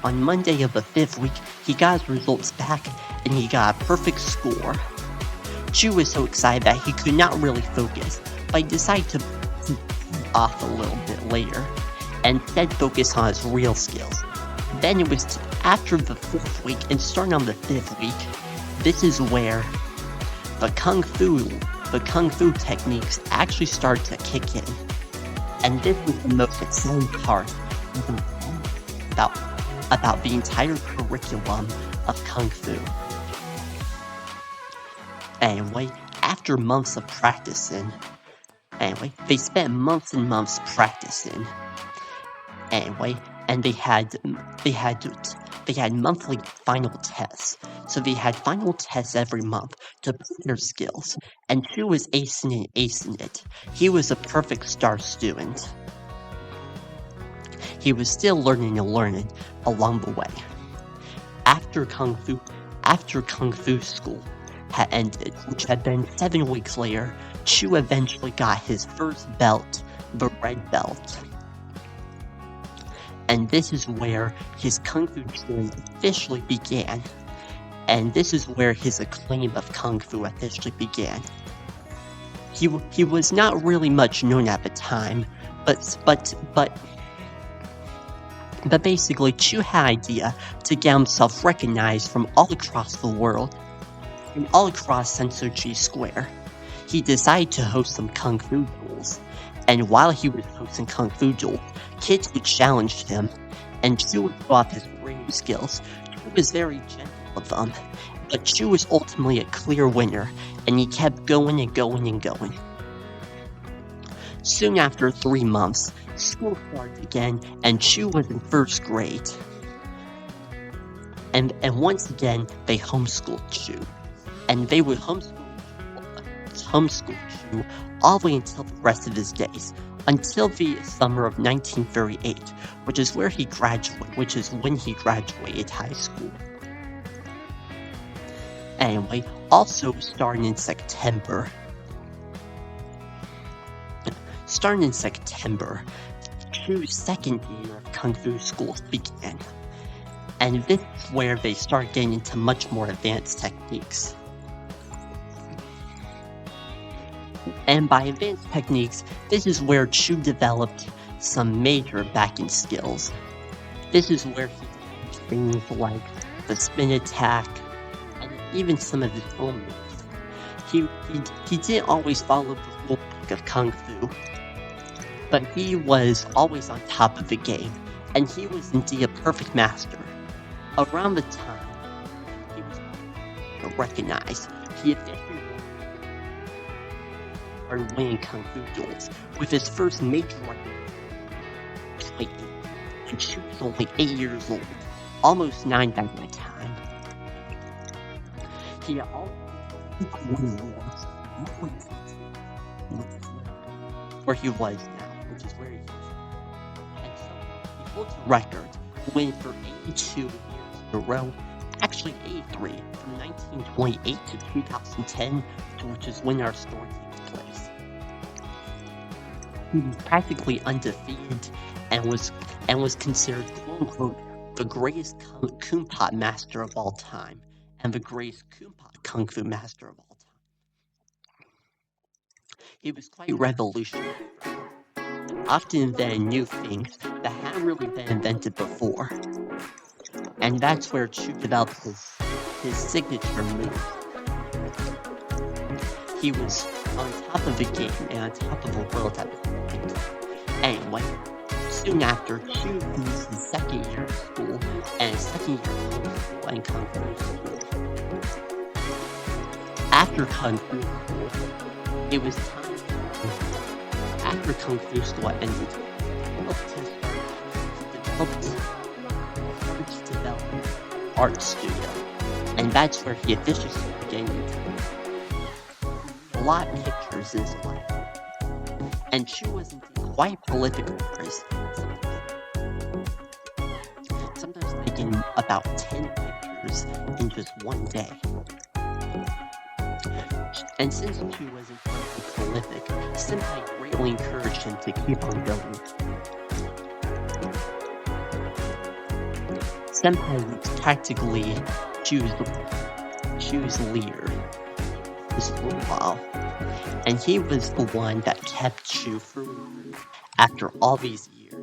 on Monday of the 5th week, he got his results back and he got a perfect score. Chu was so excited that he could not really focus, but he decided to off a little bit later and instead focus on his real skills. Then it was after the 4th week and starting on the 5th week, this is where the Kung Fu techniques actually started to kick in. And this was the most exciting part about the entire curriculum of Kung Fu. Anyway, after months of practicing, they spent months and months practicing. And they had monthly final tests. So they had final tests every month to prove their skills. And Chu was acing it. He was a perfect star student. He was still learning along the way. After Kung Fu school had ended, which had been 7 weeks later, Chu eventually got his first belt, the red belt. And this is where his Kung Fu journey officially began. And this is where his acclaim of Kung Fu officially began. He was not really much known at the time, but basically Chu had an idea to get himself recognized from all across the world, from all across Sensoji Square. He decided to host some Kung Fu duels. And while he was hosting Kung Fu duels, kids would challenge him, and Chu would show off his brave skills. Chu was very gentle with them, but Chu was ultimately a clear winner, and he kept going and going and going. Soon after 3 months, school started again, and Chu was in 1st grade. And once again, they homeschooled Chu. And they would homeschool Chu all the way until the rest of his days, until the summer of 1938, which is when he graduated high school. Anyway, also starting in September, Chu's 2nd year of Kung Fu school began. And this is where they start getting into much more advanced techniques. And by advanced techniques, this is where Chu developed some major backing skills. This is where he developed things like the spin attack, and even some of his own moves. He didn't always follow the rule book of Kung Fu, but he was always on top of the game, and he was indeed a perfect master. Around the time he was recognized, he officially started winning Kung Fu duels, with his first major recognition, and Chu was only 8 years old, almost 9 by that time. He always where he was now, which is where he is. And so he holds a record, winning for 82 years in a row, actually 83, from 1928 to 2010, which is when our story takes place. He was practically undefeated and was considered, quote-unquote, the greatest Kung Fu master of all time, and the greatest Kung Fu master of all time. It was quite revolutionary. Often then new things that hadn't really been invented before. And that's where Chu developed his signature move. He was on top of the game and on top of the world at the point. Anyway, soon after, Chu finished his second year of school and his second year of high school and Kung Fu school. After Kung Fu school, it was time. After Kung Fu school ended, he developed an art studio, and that's where he officially started getting a lot of pictures in his life. And Chu was indeed quite prolific artist, sometimes taking about 10 pictures in just one day. And since Chu was incredibly prolific, Senpai greatly encouraged him to keep on going. Senpai was practically Chu's leader just for a while, and he was the one that kept Chu free after all these years.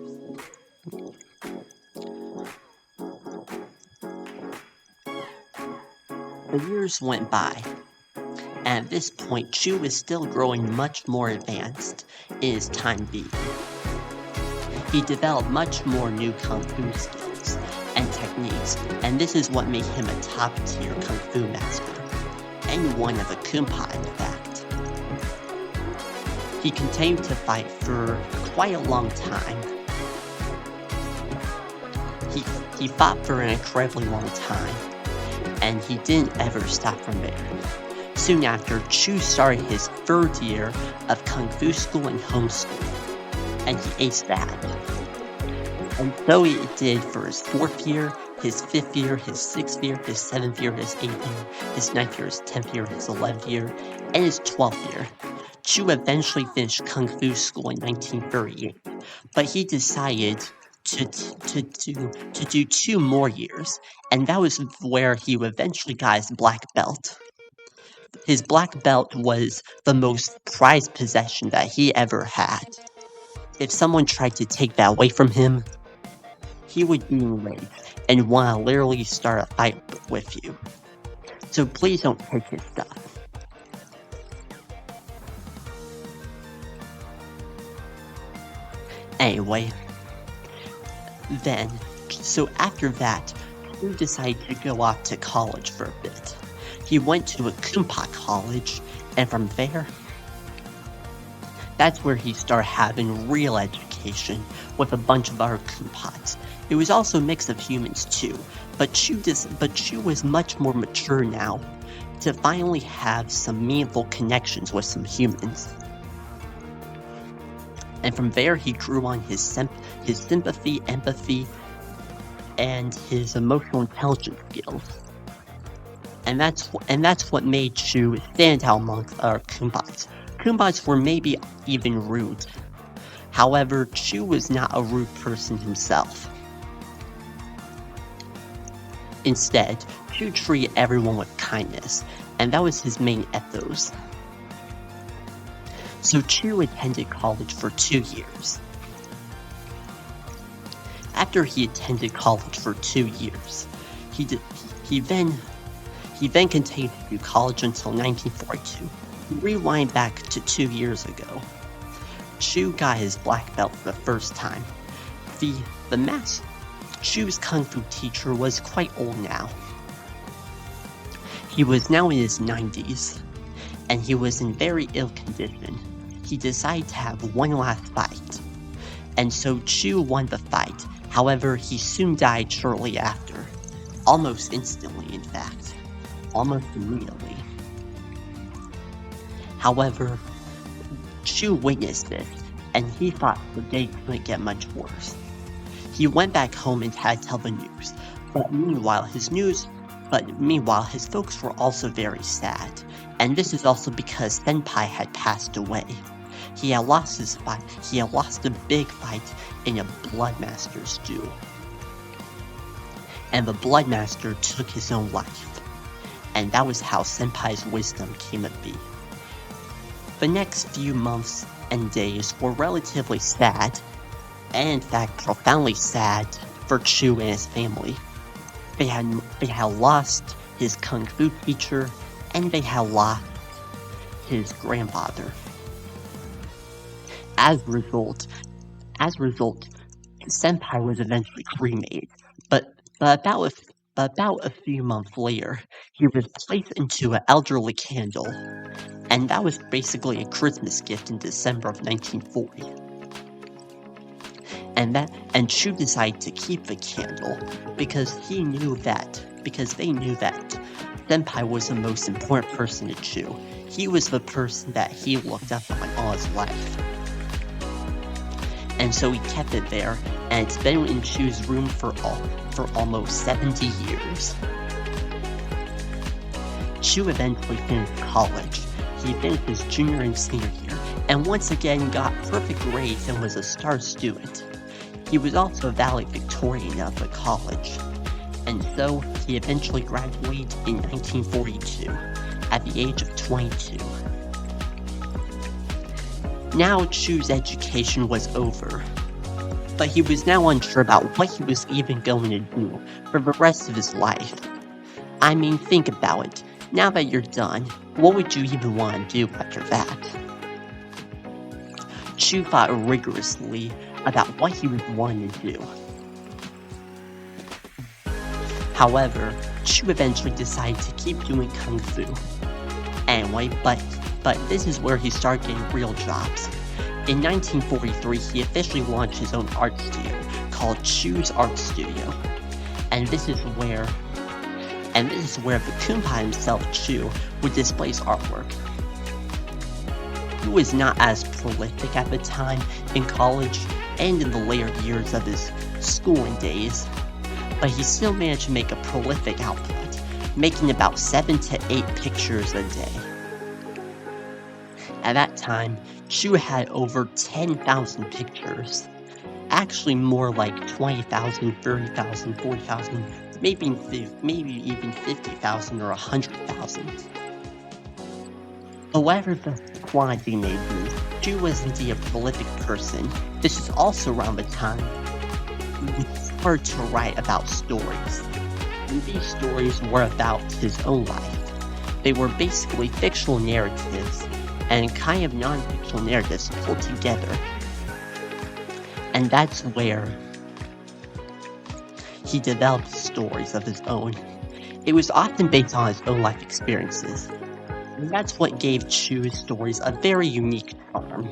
The years went by. And at this point, Chu was still growing much more advanced in his time being. He developed much more new Kung Fu skills and techniques, and this is what made him a top-tier Kung Fu master, and one of a Kumpai, in fact. He continued to fight for quite a long time. He fought for an incredibly long time, and he didn't ever stop from there. Soon after, Chu started his third year of Kung Fu school and homeschool, and he aced that. And so he did for his 4th year, his 5th year, his 6th year, his 7th year, his 8th year, his 9th year, his 10th year, his 11th year, and his 12th year. Chu eventually finished Kung Fu school in 1938, but he decided to do 2 more years, and that was where he eventually got his black belt. His black belt was the most prized possession that he ever had. If someone tried to take that away from him, he would be enraged and want to literally start a fight with you. So please don't take his stuff. Anyway, so after that, he decided to go off to college for a bit. He went to a Kumpai college, and from there, that's where he started having real education with a bunch of other Kumpais. It was also a mix of humans too, but Chu was much more mature now to finally have some meaningful connections with some humans. And from there, he grew on his sympathy, empathy, and his emotional intelligence skills. And that's what made Chu stand out amongst other Kumpais. Kumpais were maybe even rude. However, Chu was not a rude person himself. Instead, Chu treated everyone with kindness, and that was his main ethos. So Chu attended college for 2 years. After he attended college for 2 years, he then continued to do college until 1942. Rewind back to 2 years ago. Chu got his black belt for the first time. Chu's Kung Fu teacher was quite old now. He was now in his 90s, and he was in very ill condition. He decided to have one last fight, and so Chu won the fight. However, he soon died shortly after. Almost instantly, in fact. Almost immediately. However, Chu witnessed this, and he thought the day couldn't get much worse. He went back home and had to tell the news, but meanwhile his folks were also very sad, and this is also because Senpai had passed away. He had lost his fight. He had lost a big fight in a Bloodmaster's duel, and the Bloodmaster took his own life, and that was how Senpai's wisdom came to be. The next few months and days were relatively sad, and in fact profoundly sad for Chu and his family. They had lost his kung fu teacher, and they had lost his grandfather. As a result, Senpai was eventually cremated, but about a few months later, he was placed into an elderly candle, and that was basically a Christmas gift in December of 1940. And Chu decided to keep the candle because they knew that Senpai was the most important person to Chu. He was the person that he looked up on all his life. And so he kept it there, and it's been in Chu's room for almost 70 years. Chu eventually finished college. He finished his junior and senior year, and once again got perfect grades and was a star student. He was also a valedictorian of the college, and so he eventually graduated in 1942, at the age of 22. Now Chu's education was over, but he was now unsure about what he was even going to do for the rest of his life. I mean, think about it. Now that you're done, what would you even want to do after that? Chu thought rigorously about what he would want to do. However, Chu eventually decided to keep doing kung fu. Anyway, but this is where he started getting real jobs. In 1943, he officially launched his own art studio called Chu's Art Studio, and this is where the Kumpai himself, Chu, would display his artwork. He was not as prolific at the time in college and in the later years of his schooling days, but he still managed to make a prolific output, making about 7 to 8 pictures a day. At that time, Chu had over 10,000 pictures. Actually more like 20,000, 30,000, 40,000, maybe even 50,000 or 100,000. However the quantity may be, Chu was indeed a prolific person. This is also around the time he started to write about stories. And these stories were about his own life. They were basically fictional narratives and kind of non-fictional narratives pulled together. And that's where he developed stories of his own. It was often based on his own life experiences. And that's what gave Chu's stories a very unique charm.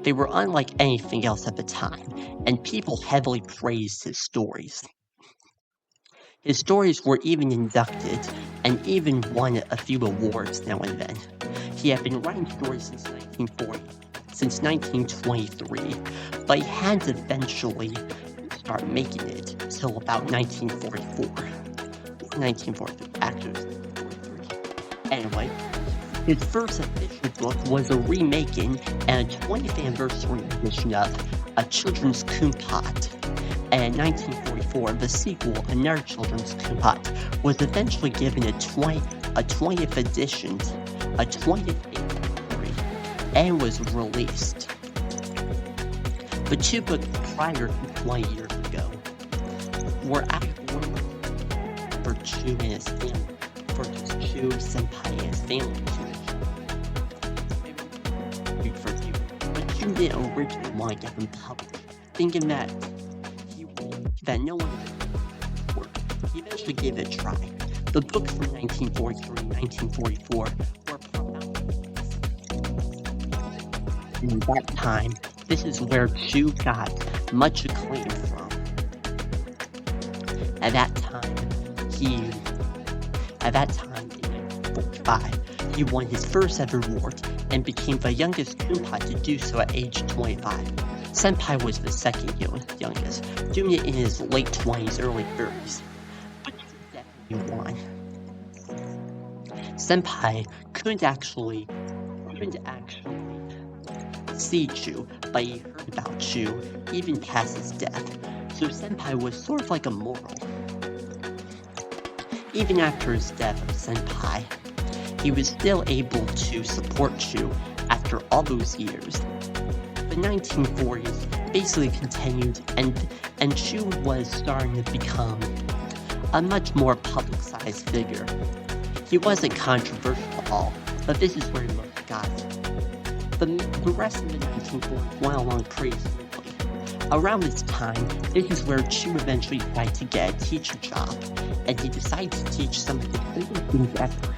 They were unlike anything else at the time, and people heavily praised his stories. His stories were even inducted, and even won a few awards now and then. He had been writing stories since 1923, but he hadn't eventually started making it till about 1943, actually. Anyway, his first official book was a remaking and a 20th anniversary edition of A Children's Kumpat. And in 1944, the sequel, another children's Kumpat, was eventually given a 20th edition, a 20th anniversary, and was released. The two books prior to 20 years ago were actually for Chu and his family, for Chu, Senpai, and his family to read for you. But Chu didn't originally want to get them published, thinking that no one would work. He eventually gave it a try. The books from 1943 and 1944 were profound. And at that time, this is where Chu got much acclaim from. At that time, in 1945, he won his first ever award and became the youngest Kumpai to do so at age 25. Senpai was the second youngest, doing it in his late 20s, early 30s. But he definitely won. Senpai couldn't actually see Chu, but he heard about Chu even past his death, so Senpai was sort of like a moral. Even after his death of Senpai, he was still able to support Chu after after all those years, the 1940s basically continued, and Chu was starting to become a much more publicized figure. He wasn't controversial at all, but this is where most got it. The rest of the 1940s went along pretty smoothly. Around this time, this is where Chu eventually decided to get a teacher job, and he decided to teach some of the biggest things ever,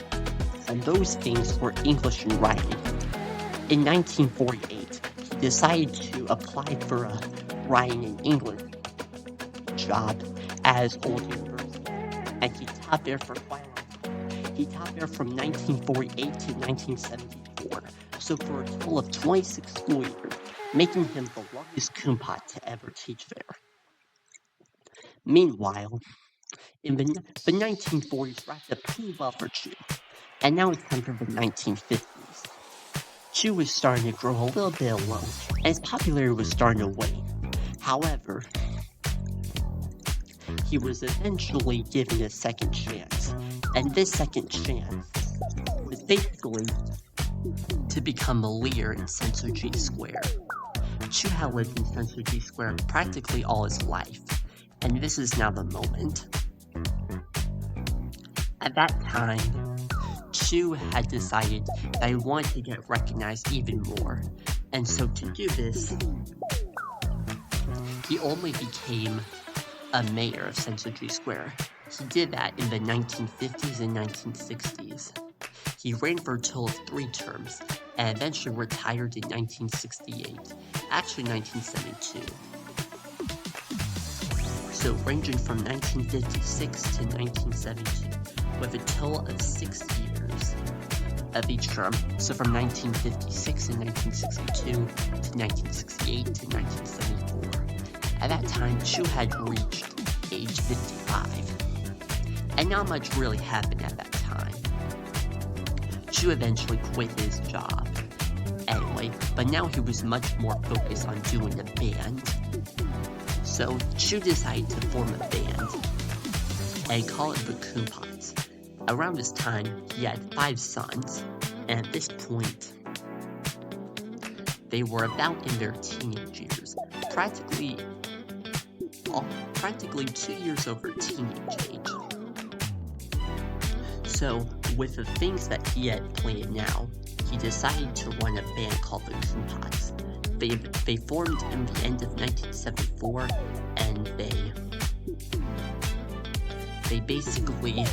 and those things were English and writing. In 1948, he decided to apply for a writing and English job at Old University, and he taught there for quite a long time. He taught there from 1948 to 1974, so for a total of 26 school years, making him the longest Kumpat to ever teach there. Meanwhile, in the 1940s wrapped up pretty well for Chu, and now it's time for the 1950s. Chu was starting to grow a little bit alone, and his popularity was starting to wane. However, he was eventually given a second chance, and this second chance was basically to become a leader in Sensoji Square. Chu had lived in Sensoji Square practically all his life, and this is now the moment. At that time, Chu had decided that he wanted to get recognized even more, and so to do this, he only became a mayor of Sensoji Square. He did that in the 1950s and 1960s. He ran for a total of 3 terms, and eventually retired in 1968, actually 1972. So ranging from 1956 to 1972, with a total of 6 years of each term, so from 1956 to 1962 to 1968 to 1974. At that time, Chu had reached age 55, and not much really happened at that time. Chu eventually quit his job anyway, but now he was much more focused on doing a band. So Chu decided to form a band and call it the Kumpats. Around this time, he had 5 sons, and at this point, they were about in their teenage years, practically 2 years over teenage age. So, with the things that he had planned now, he decided to run a band called the Kumpats. They formed in the end of 1974, and they basically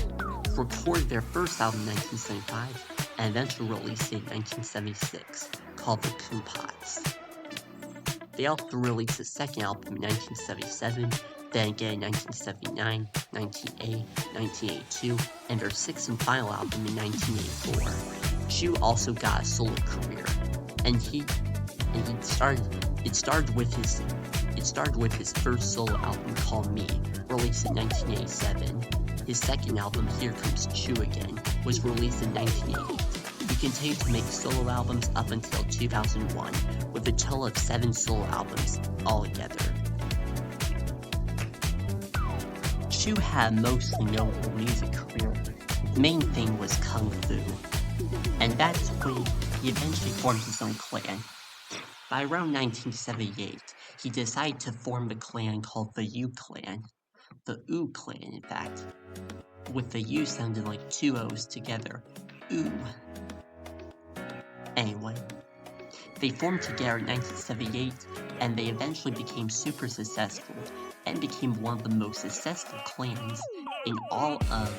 recorded their first album in 1975, and eventually released it in 1976, called the Kumpats. They also released a second album in 1977, then again in 1979, 1980, 1982, and their 6th and final album in 1984. Chu also got a solo career, and it started with his first solo album called Me, released in 1987. His second album, Here Comes Chu Again, was released in 1988. He continued to make solo albums up until 2001, with a total of 7 solo albums altogether. Chu had mostly notable music career. His main thing was Kung Fu, and that's when he eventually formed his own clan. By around 1978, he decided to form the clan called the U Clan. The U Clan, in fact, with the U sounding like 2 O's together. U. Anyway, they formed together in 1978, and they eventually became super successful, and became one of the most successful clans in all of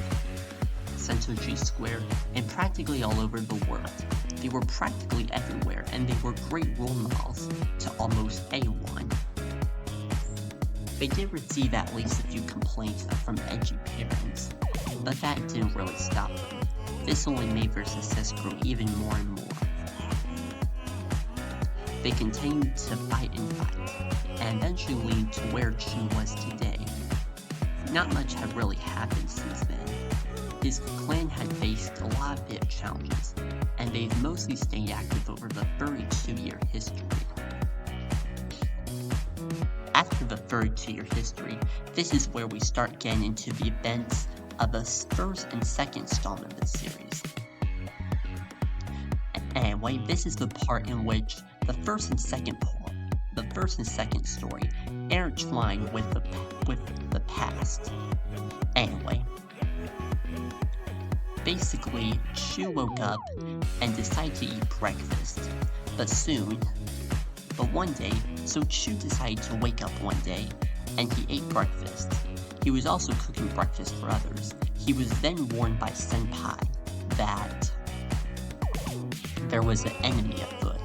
Sensoji Square, and practically all over the world. They were practically everywhere, and they were great role models to almost anyone. They did receive at least a few complaints from edgy parents, but that didn't really stop them. This only made their success grow even more and more. They continued to fight and fight, and eventually lead to where Chu was today. Not much had really happened since then. His clan had faced a lot of big challenges, and they've mostly stayed active over the 32-year history. After the 32-year history, this is where we start getting into the events of the first and second installment of the series. And Anyway, this is the part in which the first and second story intertwine with the past. Anyway, basically, Chu woke up and decided to eat breakfast, but one day, so Chu decided to wake up one day, and he ate breakfast. He was also cooking breakfast for others. He was then warned by Senpai that there was an enemy afoot,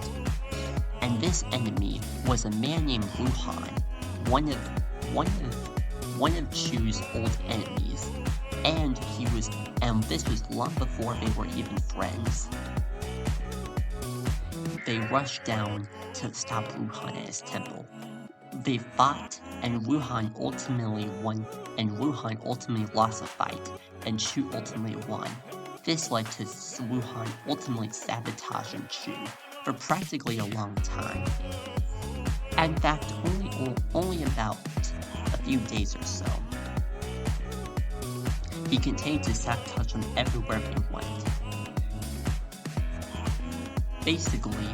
and this enemy was a man named Wuhan, one of Chu's old enemies, and this was long before they were even friends. They rushed down to stop Wuhan at his temple. They fought, and Wuhan ultimately won, and Wuhan ultimately lost the fight, and Chu ultimately won. This led to Wuhan ultimately sabotaging Chu for practically a long time. In fact, only about a few days or so. He continued to sabotage him everywhere he went. Basically,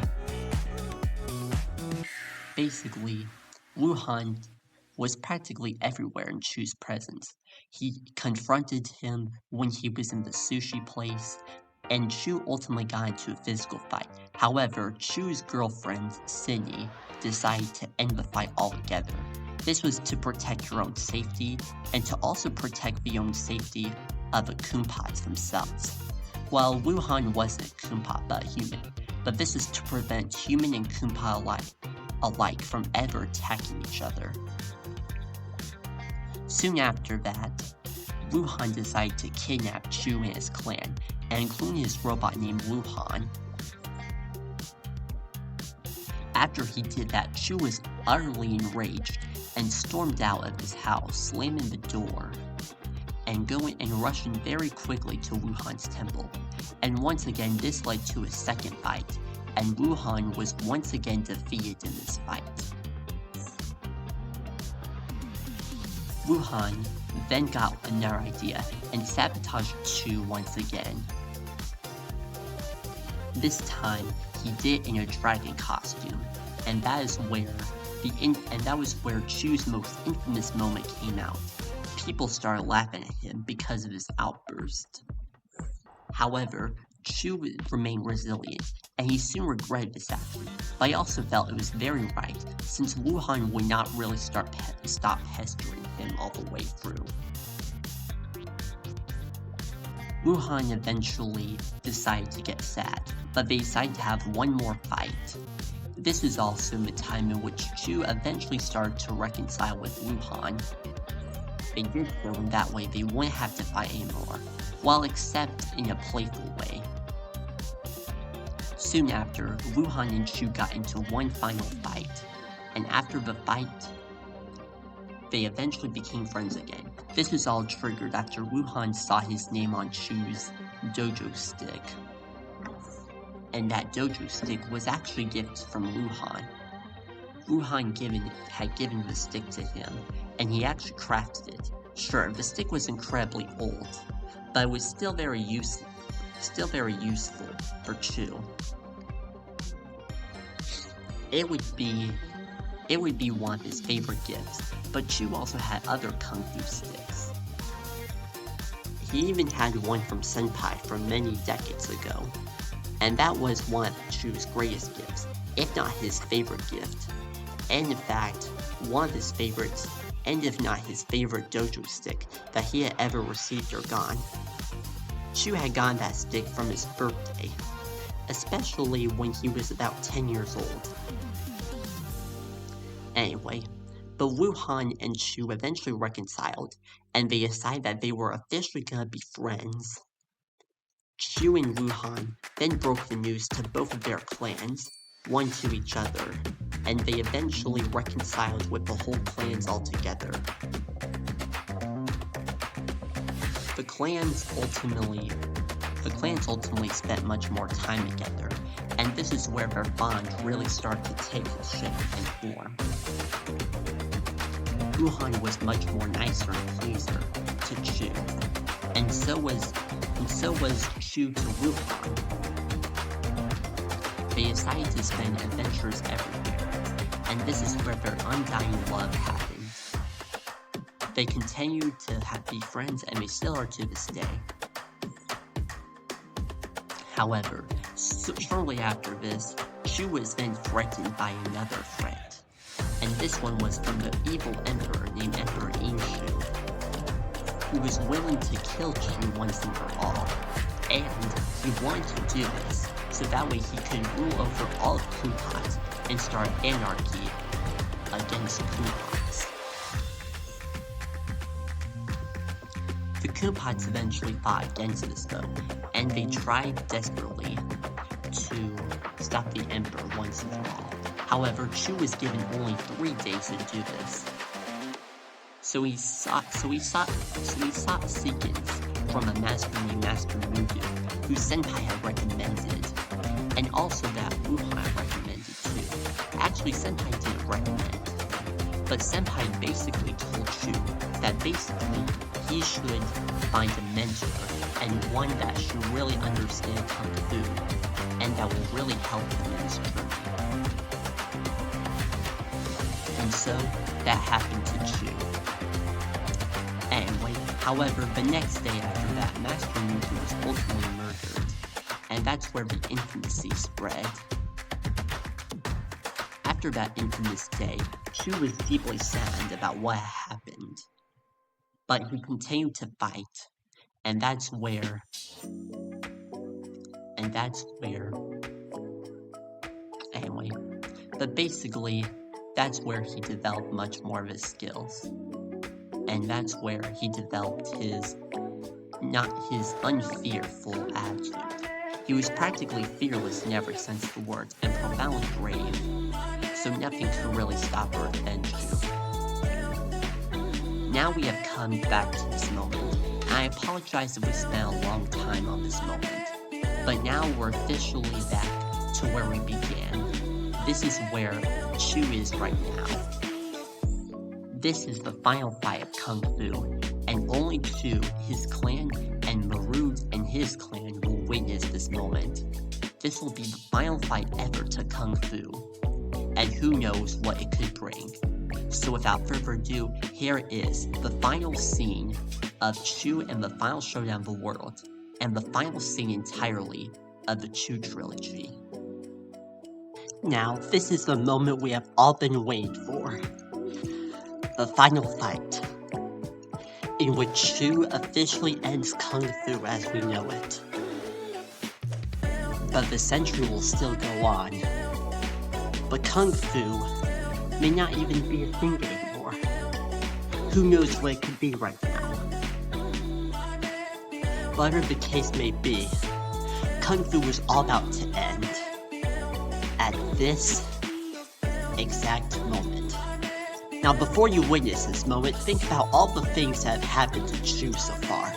Wuhan was practically everywhere in Chu's presence. He confronted him when he was in the sushi place, and Chu ultimately got into a physical fight. However, Chu's girlfriend, Cindy, decided to end the fight altogether. This was to protect her own safety, and to also protect the own safety of the Kumpas themselves. Well, Wuhan wasn't a Kumpa but human, but this is to prevent human and Kumpa alike from ever attacking each other. Soon after that, Wuhan decided to kidnap Chu and his clan, and including his robot named Wuhan. After he did that, Chu was utterly enraged and stormed out of his house, slamming the door, and rushing very quickly to Wuhan's temple. And once again, this led to a second fight, and Wuhan was once again defeated in this fight. Wuhan then got another idea and sabotaged Chu once again. This time, he did it in a dragon costume, and that was where Chu's most infamous moment came out. People started laughing at him because of his outburst. However, Chu remained resilient, and he soon regretted this action, but he also felt it was very right, since Wuhan would not really stop pestering him all the way through. Wuhan eventually decided to get sad, but they decided to have one more fight. This was also the time in which Chu eventually started to reconcile with Wuhan. They did so in that way they wouldn't have to fight anymore, while except in a playful way. Soon after, Wuhan and Chu got into one final fight, and after the fight, they eventually became friends again. This was all triggered after Wuhan saw his name on Chu's dojo stick, and that dojo stick was actually a gift from Wuhan. Wuhan had given the stick to him, and he actually crafted it. Sure, the stick was incredibly old, but it was still very useful for Chu. It would be one of his favorite gifts, but Chu also had other kung fu sticks. He even had one from Senpai from many decades ago, and that was one of Chu's greatest gifts, if not his favorite gift. And in fact, one of his favorites, and if not his favorite dojo stick that he had ever received or gotten. Chu had gotten that stick from his birthday, especially when he was about 10 years old. Anyway, but Wuhan and Chu eventually reconciled, and they decided that they were officially gonna be friends. Chu and Wuhan then broke the news to both of their clans, one to each other, and they eventually reconciled with the whole clans altogether. The clans ultimately spent much more time together, and this is where their bond really started to take shape and form. Wuhan was much more nicer and pleaser to Chu, and so was Chu to Wuhan. they decided to spend adventures everywhere, and this is where their undying love happened. They continued to be friends, and they still are to this day. However, shortly after this, Chu was then threatened by another threat, and this one was from the evil emperor named Emperor Shu, who was willing to kill Chu once and for all, and he wanted to do this so that way he could rule over all of Kumpat and start anarchy against Kumpats. The Kumpats eventually fought against this though, and they tried desperately to stop the Emperor once and for all. However, Chu was given only 3 days to do this. So he sought sequence from a master named Master Mugu, who Senpai had recommended, and also that Wuhan recommended too. Actually, Senpai didn't recommend, but Senpai basically told Chu that basically he should find a mentor, and one that should really understand Kung Fu, and that will really help him in his journey. And so, that happened to Chu. Anyway, however, the next day after that, Master Mugu was ultimately murdered, and that's where the infamy spread. After that infamous day, Chu was deeply sad about what happened, but he continued to fight, and that's where, anyway, but basically, that's where he developed much more of his skills. And that's where he developed his unfearful attitude. He was practically fearless in every sense of the word, and profoundly brave, so nothing could really stop or avenge you. Now we have come back to this moment, and I apologize if we spent a long time on this moment, but now we're officially back to where we began. This is where Chu is right now. This is the final fight of Kung Fu, and only Chu, his clan, and Marud and his clan will witness this moment. This will be the final fight ever to Kung Fu, and who knows what it could bring. So without further ado, here is the final scene of Chu and the Final Showdown of the World, and the final scene entirely of the Chu trilogy. Now, this is the moment we have all been waiting for. The final fight, in which Chu officially ends Kung Fu as we know it. But the century will still go on. But Kung Fu may not even be a thing anymore. Who knows what it could be right now. Whatever the case may be, Kung Fu was all about to end at this exact moment. Now, before you witness this moment, think about all the things that have happened to Chu so far.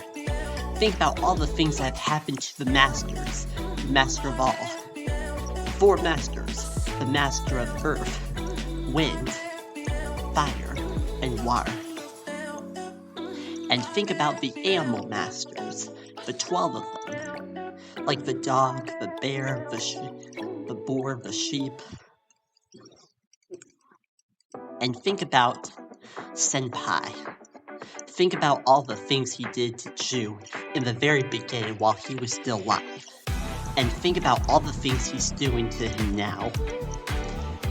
Think about all the things that have happened to the masters, the master of all. The 4 masters, the master of earth, wind, fire, and water. And think about the animal masters, the 12 of them. Like the dog, the bear, the boar, the sheep. And think about Senpai. Think about all the things he did to Chu in the very beginning while he was still alive. And think about all the things he's doing to him now.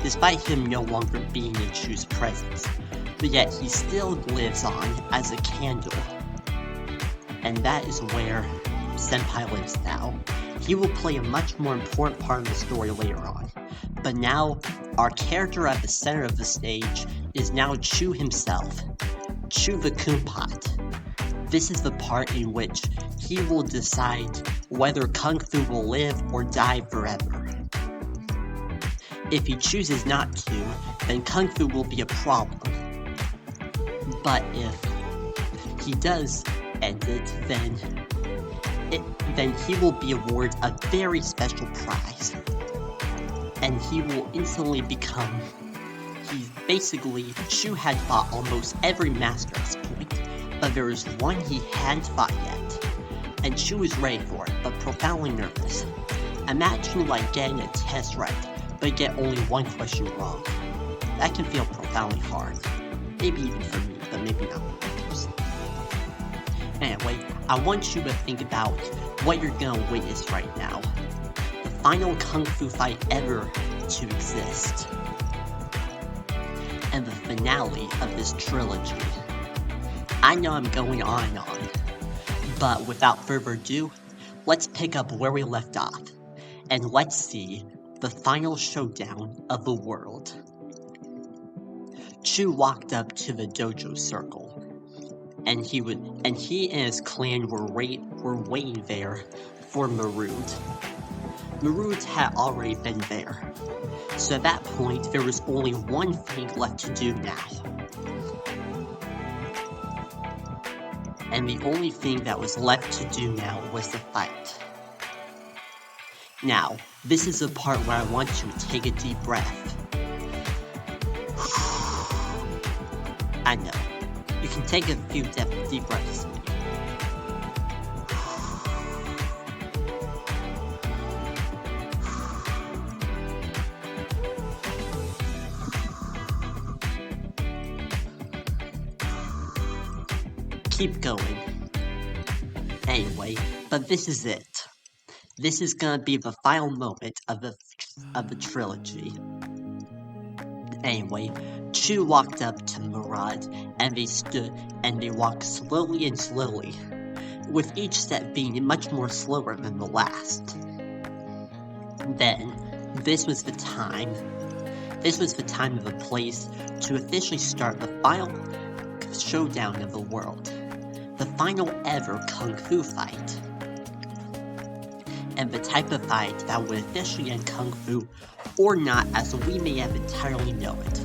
Despite him no longer being in Chu's presence, but yet he still lives on as a candle. And that is where Senpai lives now. He will play a much more important part of the story later on. But now, our character at the center of the stage is now Chu himself, Chu the Kumpat. This is the part in which he will decide whether Kung Fu will live or die forever. If he chooses not to, then Kung Fu will be a problem. But if he does end it, then he will be awarded a very special prize. And he will instantly become, Chu had fought almost every master at this point, but there was one he hadn't fought yet. And Chu was ready for it, but profoundly nervous. Imagine like getting a test right, but get only one question wrong. That can feel profoundly hard. Maybe even for me, but maybe not for others. Anyway, I want you to think about what you're gonna witness right now. The final kung fu fight ever to exist. And the finale of this trilogy. I know I'm going on and on, but without further ado, let's pick up where we left off, and let's see the final showdown of the world. Chu walked up to the dojo circle, and he and his clan were waiting there for Marud. Marud had already been there, so at that point there was only one thing left to do now. And the only thing that was left to do now was the fight. Now, this is the part where I want you to take a deep breath. I know. You can take a few deep breaths. Keep going. Anyway, but this is it. This is gonna be the final moment of the trilogy. Anyway, Chu walked up to Murad, and they stood and they walked slowly and slowly, with each step being much more slower than the last. Then, this was the time and the place to officially start the final showdown of the world. The final ever kung fu fight. And the type of fight that would officially end kung fu, or not, as we may have entirely known it.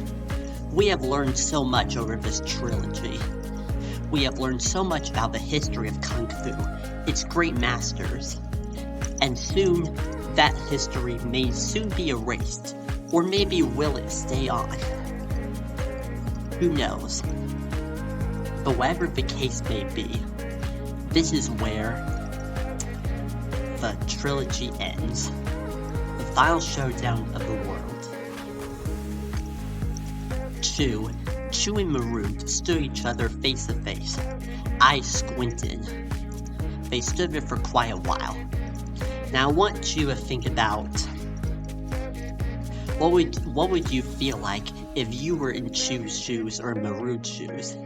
We have learned so much over this trilogy. We have learned so much about the history of kung fu, its great masters, and soon that history may soon be erased, or maybe will it stay on? Who knows? But whatever the case may be, this is where the trilogy ends. The final showdown of the world. Chu and Marud stood each other face to face, eyes squinted. They stood there for quite a while. Now I want you to think about what would you feel like if you were in Chu's shoes or Marud's shoes?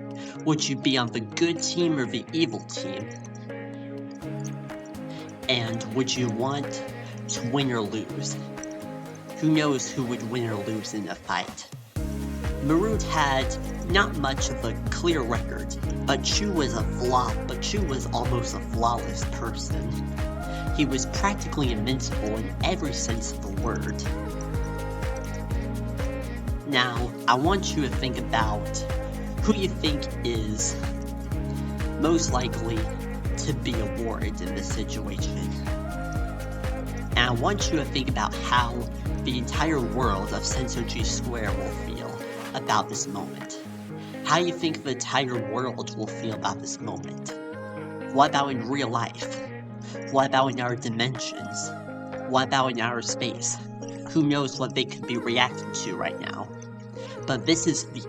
Would you be on the good team or the evil team? And would you want to win or lose? Who knows who would win or lose in a fight? Marud had not much of a clear record, but Chu was almost a flawless person. He was practically invincible in every sense of the word. Now, I want you to think about who you think is most likely to be awarded in this situation. And I want you to think about how the entire world of Sensoji Square will feel about this moment. How you think the entire world will feel about this moment. What about in real life? What about in our dimensions? What about in outer space? Who knows what they could be reacting to right now? But this is the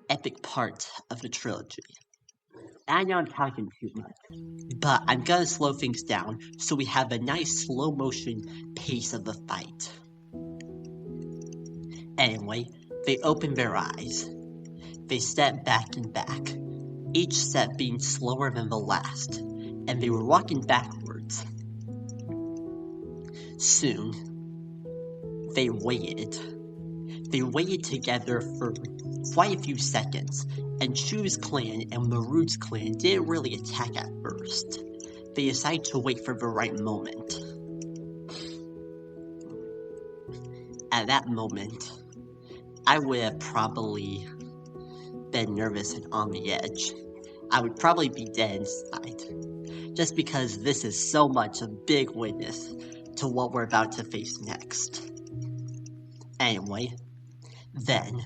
epic part of the trilogy. I know I'm talking too much, but I'm gonna slow things down so we have a nice slow motion pace of the fight. Anyway, they opened their eyes. They stepped back and back, each step being slower than the last, and they were walking backwards. Soon, they waited. They waited together for quite a few seconds, and Chu's clan and Marud's clan didn't really attack at first. They decided to wait for the right moment. At that moment, I would have probably been nervous and on the edge. I would probably be dead inside, just because this is so much a big witness to what we're about to face next. Anyway, then,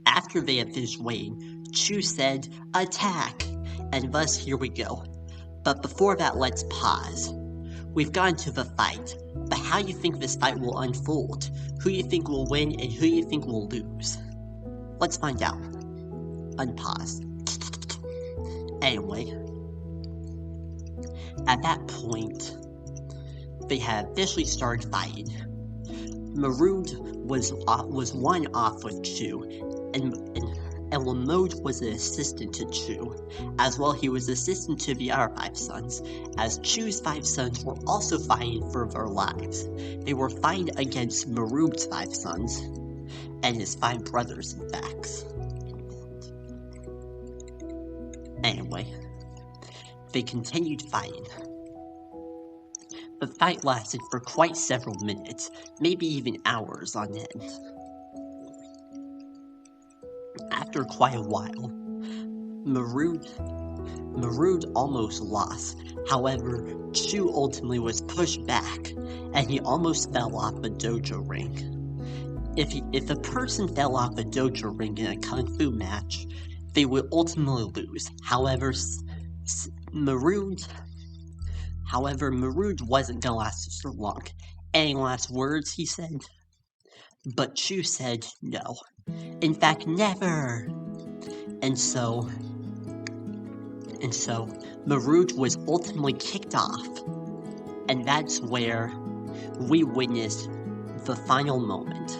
after they had finished waiting, Chu said, "Attack!" And thus here we go. But before that, let's pause. We've gone to the fight, but how you think this fight will unfold? Who you think will win and who you think will lose? Let's find out. Unpause. Anyway, at that point, they had officially started fighting. Marood was one off with Chu, and Lamode was an assistant to Chu. As well, he was assistant to the other 5 sons, as Chu's 5 sons were also fighting for their lives. They were fighting against Marood's 5 sons, and his 5 brothers, in fact. Anyway, they continued fighting. The fight lasted for quite several minutes, maybe even hours on end. After quite a while, Marood almost lost. However, Chu ultimately was pushed back, and he almost fell off the dojo ring. If a person fell off a dojo ring in a kung fu match, they would ultimately lose. However, Marood wasn't gonna last so long. Any last words, he said? But Chu said no. In fact, never! And so Marood was ultimately kicked off. And that's where we witnessed the final moment.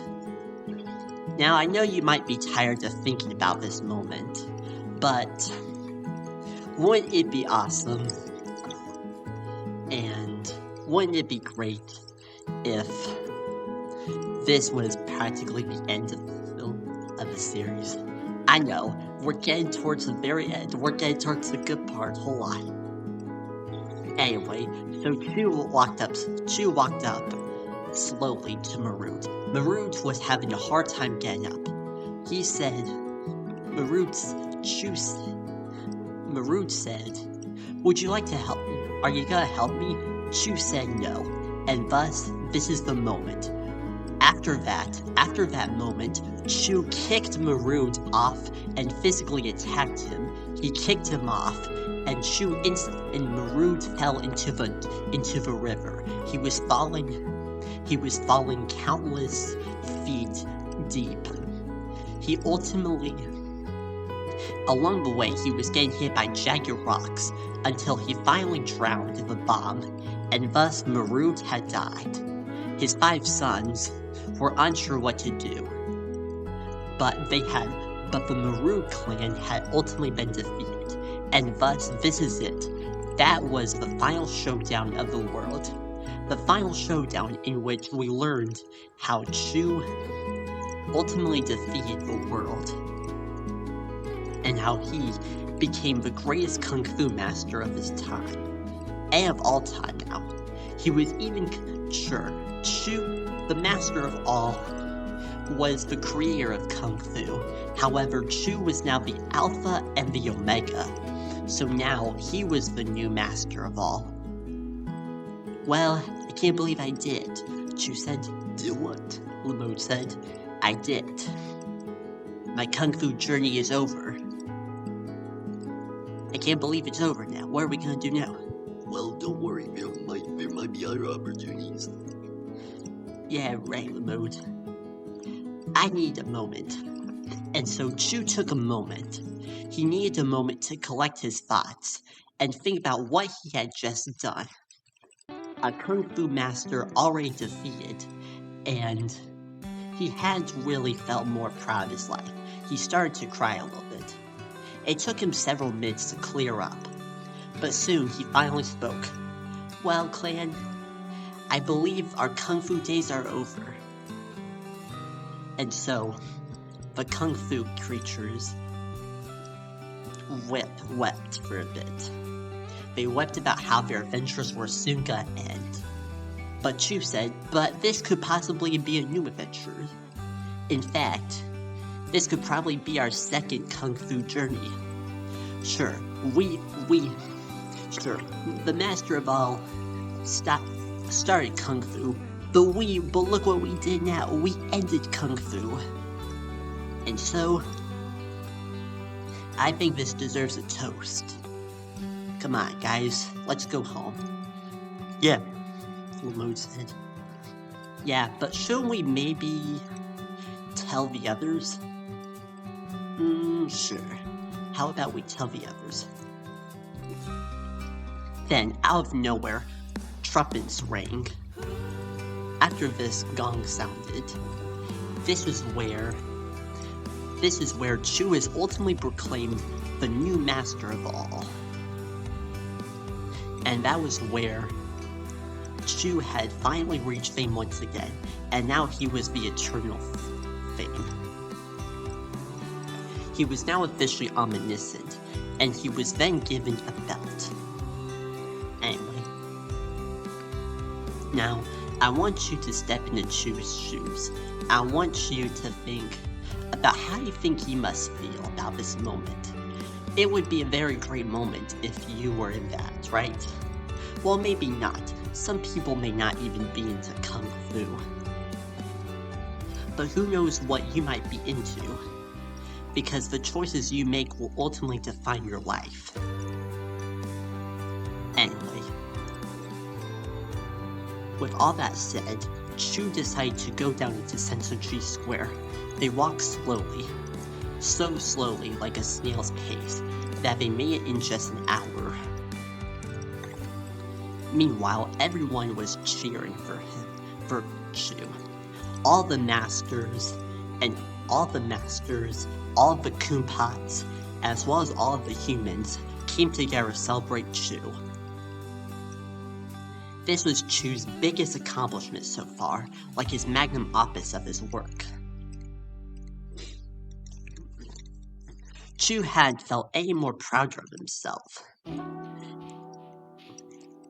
Now, I know you might be tired of thinking about this moment, but wouldn't it be awesome? And wouldn't it be great if this was practically the end of the series? I know, we're getting towards the very end, we're getting towards the good part, hold on. Anyway, so Chu walked up slowly to Marood. Marood was having a hard time getting up. He said, Marood said, would you like to help me? Are you gonna help me? Chu said no, and thus, this is the moment. After that moment, Chu kicked Marood off and physically attacked him. He kicked him off, and Marood fell into the river. He was falling countless feet deep. He ultimately, along the way, he was getting hit by jagged rocks until he finally drowned in the bomb, and thus Marood had died. His 5 sons were unsure what to do, but the Marood clan had ultimately been defeated, and thus this is it. That was the final showdown of the world. The final showdown in which we learned how Chu ultimately defeated the world, and how he became the greatest kung fu master of his time, and of all time now. He was even sure Chu, the master of all, was the creator of kung fu. However, Chu was now the alpha and the omega, so now he was the new master of all. Well, I can't believe I did. Chu said. Did what? Lamode said. I did. My kung fu journey is over. I can't believe it's over now. What are we gonna do now? Well, don't worry, there might be other opportunities. Yeah, right, Lamode. I need a moment. And so Chu took a moment. He needed a moment to collect his thoughts and think about what he had just done. A kung fu master already defeated, and he hadn't really felt more proud of his life. He started to cry a little bit. It took him several minutes to clear up, but soon he finally spoke. Well, clan, I believe our kung fu days are over. And so, the kung fu creatures wept for a bit. They wept about how their adventures were soon gonna end. But Chu said, but this could possibly be a new adventure. In fact, this could probably be our second kung fu journey. Sure, the master of all started kung fu, but look what we did now. We ended kung fu. And so, I think this deserves a toast. Come on, guys, let's go home. Yeah, Lamode said. Yeah, but shouldn't we maybe tell the others? Sure. How about we tell the others? Then, out of nowhere, trumpets rang. After this gong sounded, this is where Chu is ultimately proclaimed the new master of all. And that was where Chu had finally reached fame once again, and now he was the eternal fame. He was now officially omniscient, and he was then given a belt. Anyway, now I want you to step into Chu's shoes. I want you to think about how you think he must feel about this moment. It would be a very great moment if you were in that, right? Well, maybe not. Some people may not even be into Kung Fu. But who knows what you might be into? Because the choices you make will ultimately define your life. Anyway, with all that said, Chu decided to go down into Sensoji Square. They walked slowly, so slowly like a snail's pace, that they made it in just an hour. Meanwhile, everyone was cheering for Chu. All the masters, all of the Kumpots, as well as all of the humans, came together to celebrate Chu. This was Chu's biggest accomplishment so far, like his magnum opus of his work. Chu had felt any more prouder of himself.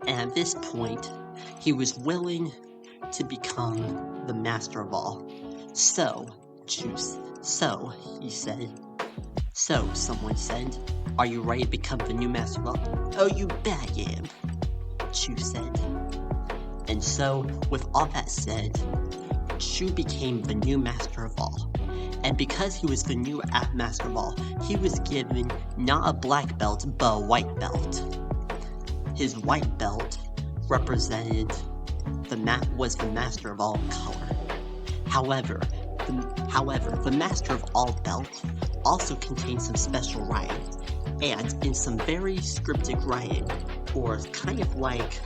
And at this point, he was willing to become the master of all. So, he said. So, someone said, are you ready to become the new master of all? Oh, you bet I am, Chu said. And so, with all that said, Chu became the new master of all. And because he was the new master of all, he was given not a black belt, but a white belt. His white belt represented was the master of all color. However, the master of all belt also contains some special writing, and in some very scripted writing, or kind of like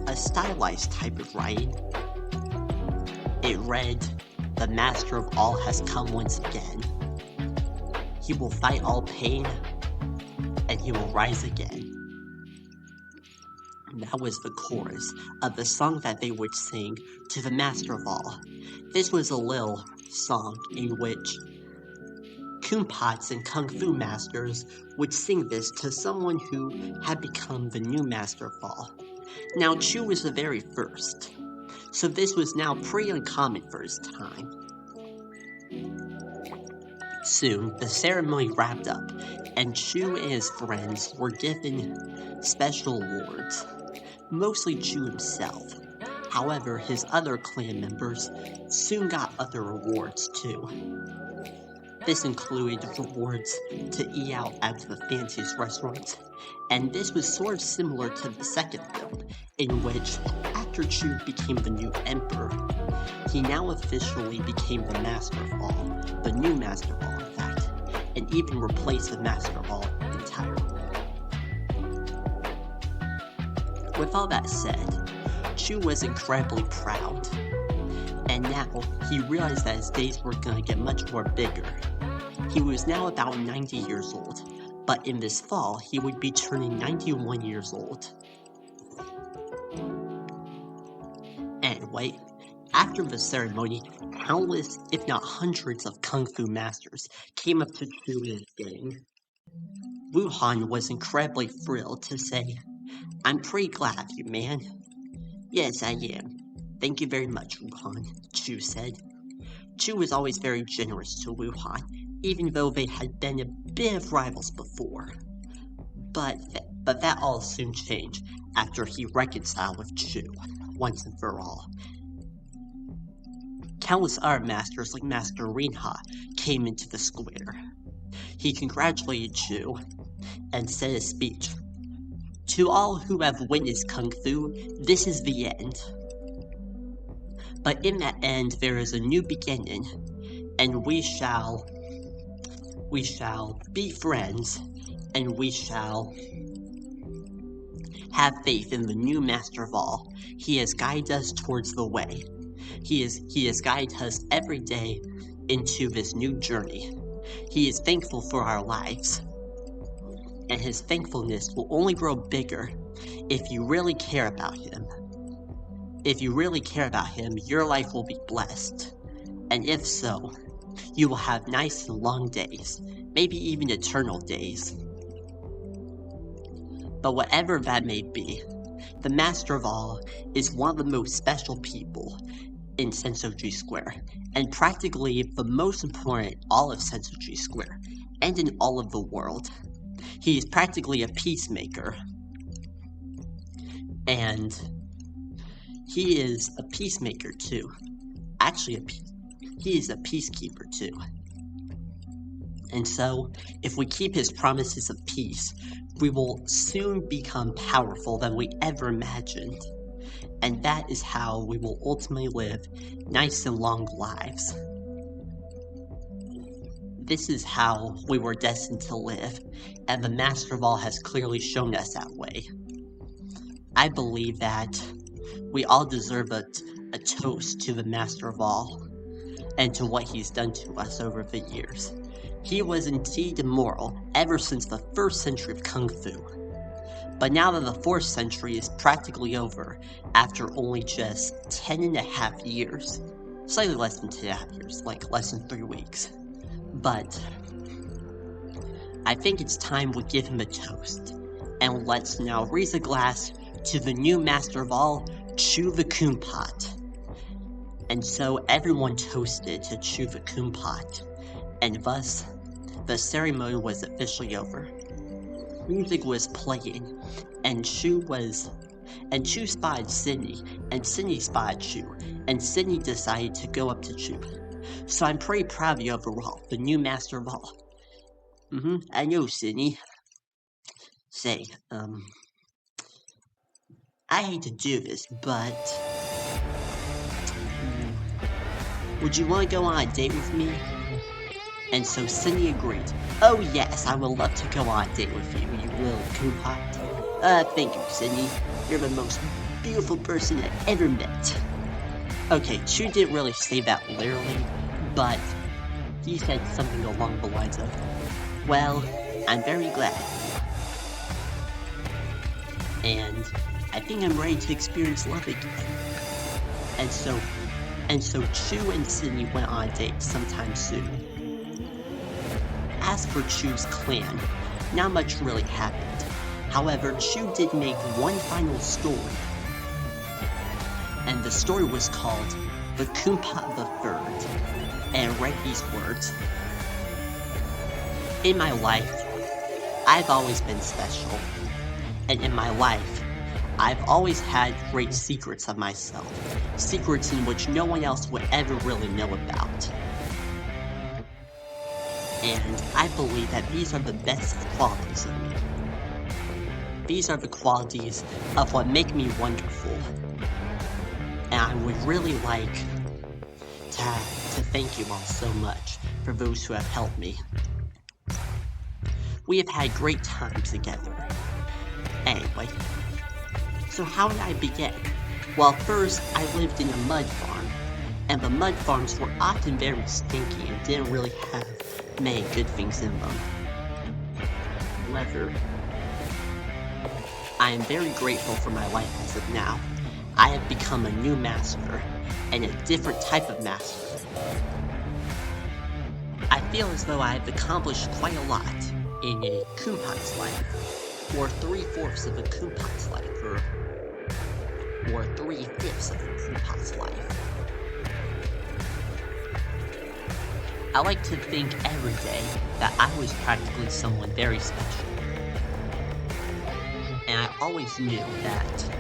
a stylized type of writing, it read, "The master of all has come once again. He will fight all pain, and he will rise again." That was the chorus of the song that they would sing to the master of all. This was a little song in which Kumpots and Kung Fu masters would sing this to someone who had become the new master of all. Now, Chu was the very first, so this was now pretty uncommon for his time. Soon, the ceremony wrapped up, and Chu and his friends were given special awards. Mostly Chu himself. However, his other clan members soon got other rewards too. This included rewards to eat out at the fanciest restaurants, and this was sort of similar to the second film, in which, after Chu became the new emperor, he now officially became the master of all, the new master of all in fact, and even replaced the master of all entirely. With all that said, Chu was incredibly proud, and now he realized that his days were going to get much more bigger. He was now about 90 years old, but in this fall he would be turning 91 years old. Anyway, after the ceremony, countless, if not hundreds of Kung Fu masters came up to Chu and his gang. Wuhan was incredibly thrilled to say, "I'm pretty glad of you, man." "Yes, I am. Thank you very much, Wuhan," Chu said. Chu was always very generous to Wuhan, even though they had been a bit of rivals before. But that all soon changed after he reconciled with Chu, once and for all. Countless other masters like Master Rinha came into the square. He congratulated Chu and said a speech. To all who have witnessed Kung Fu, this is the end. But in that end, there is a new beginning, and we shall be friends, and we shall have faith in the new Master of all. He has guided us towards the way. He has guided us every day into this new journey. He is thankful for our lives. And his thankfulness will only grow bigger if you really care about him. If you really care about him, your life will be blessed. And if so, you will have nice and long days, maybe even eternal days. But whatever that may be, the Master of All is one of the most special people in Sensoji Square, and practically the most important in all of Sensoji Square, and in all of the world. He is practically a peacemaker, and he is a peacemaker too. Actually, he is a peacekeeper too. And so, if we keep his promises of peace, we will soon become powerful than we ever imagined. And that is how we will ultimately live nice and long lives. This is how we were destined to live, and the Master of All has clearly shown us that way. I believe that we all deserve a toast to the Master of All, and to what he's done to us over the years. He was indeed immoral ever since the 1st century of Kung Fu. But now that the 4th century is practically over, after only just 10.5 years, slightly less than 10.5 years, like less than 3 weeks, but I think it's time we give him a toast, and let's now raise a glass to the new Master of All, Chu the Kumpat. And so everyone toasted to Chu the Kumpat, and thus, the ceremony was officially over. Music was playing, and Chu spotted Sydney, and Sydney spotted Chu, and Sydney decided to go up to Chu. So I'm pretty proud of you overall, the new Master of All. I know, Sydney. Say, I hate to do this, but would you want to go on a date with me? And so Sydney agreed. Oh yes, I would love to go on a date with you, you little Kumpat. Thank you, Sydney. You're the most beautiful person I've ever met. Okay, Chu didn't really say that literally, but he said something along the lines of, well, I'm very glad. And I think I'm ready to experience love again. And so Chu and Sydney went on a date sometime soon. As for Chu's clan, not much really happened. However, Chu did make one final story. And the story was called The Kumpat III, and it read these words. In my life, I've always been special. And in my life, I've always had great secrets of myself. Secrets in which no one else would ever really know about. And I believe that these are the best qualities of me. These are the qualities of what make me wonderful. And I would really like to thank you all so much for those who have helped me. We have had great times together. Anyway, so how did I begin? Well, first, I lived in a mud farm, and the mud farms were often very stinky and didn't really have many good things in them. However, I am very grateful for my life as of now. I have become a new master, and a different type of master. I feel as though I have accomplished quite a lot in a Kumpat's life, or 3/4 of a Kumpat's life, or 3/5 of a Kumpat's life. I like to think every day that I was practically someone very special. And I always knew that